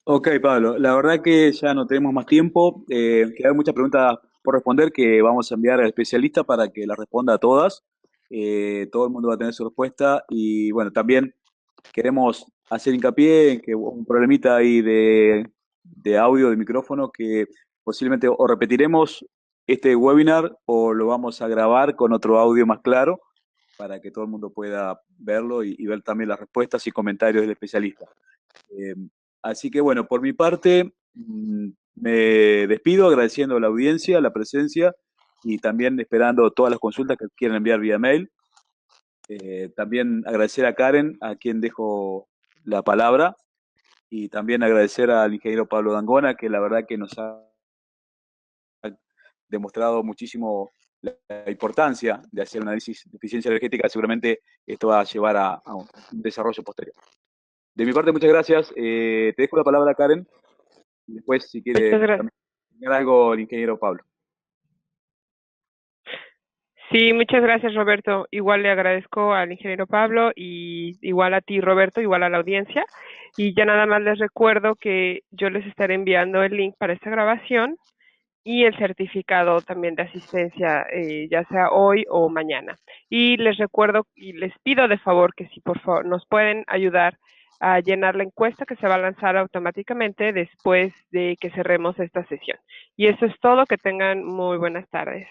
Ok, Pablo, la verdad que ya no tenemos más tiempo. Quedan muchas preguntas por responder que vamos a enviar al especialista para que las responda a todas. Todo el mundo va a tener su respuesta y bueno, también queremos hacer hincapié en que hubo un problemita ahí de audio, de micrófono, que posiblemente o repetiremos este webinar o lo vamos a grabar con otro audio más claro para que todo el mundo pueda verlo y ver también las respuestas y comentarios del especialista. Eh, Así que bueno, por mi parte, me despido agradeciendo a la audiencia, la presencia y también esperando todas las consultas que quieran enviar vía mail. También agradecer a Karen, a quien dejo la palabra, y también agradecer al ingeniero Pablo D'Angona, que la verdad que nos ha demostrado muchísimo la importancia de hacer un análisis de eficiencia energética. Seguramente esto va a llevar a un desarrollo posterior. De mi parte, muchas gracias. Te dejo la palabra, Karen. Y después, si quiere Muchas gracias. también algo el ingeniero Pablo. Sí, muchas gracias, Roberto. Igual le agradezco al ingeniero Pablo y igual a ti, Roberto, igual a la audiencia. Y ya nada más les recuerdo que yo les estaré enviando el link para esta grabación y el certificado también de asistencia, ya sea hoy o mañana. Y les recuerdo y les pido de favor que si por favor nos pueden ayudar a llenar la encuesta que se va a lanzar automáticamente después de que cerremos esta sesión. Y eso es todo, que tengan muy buenas tardes.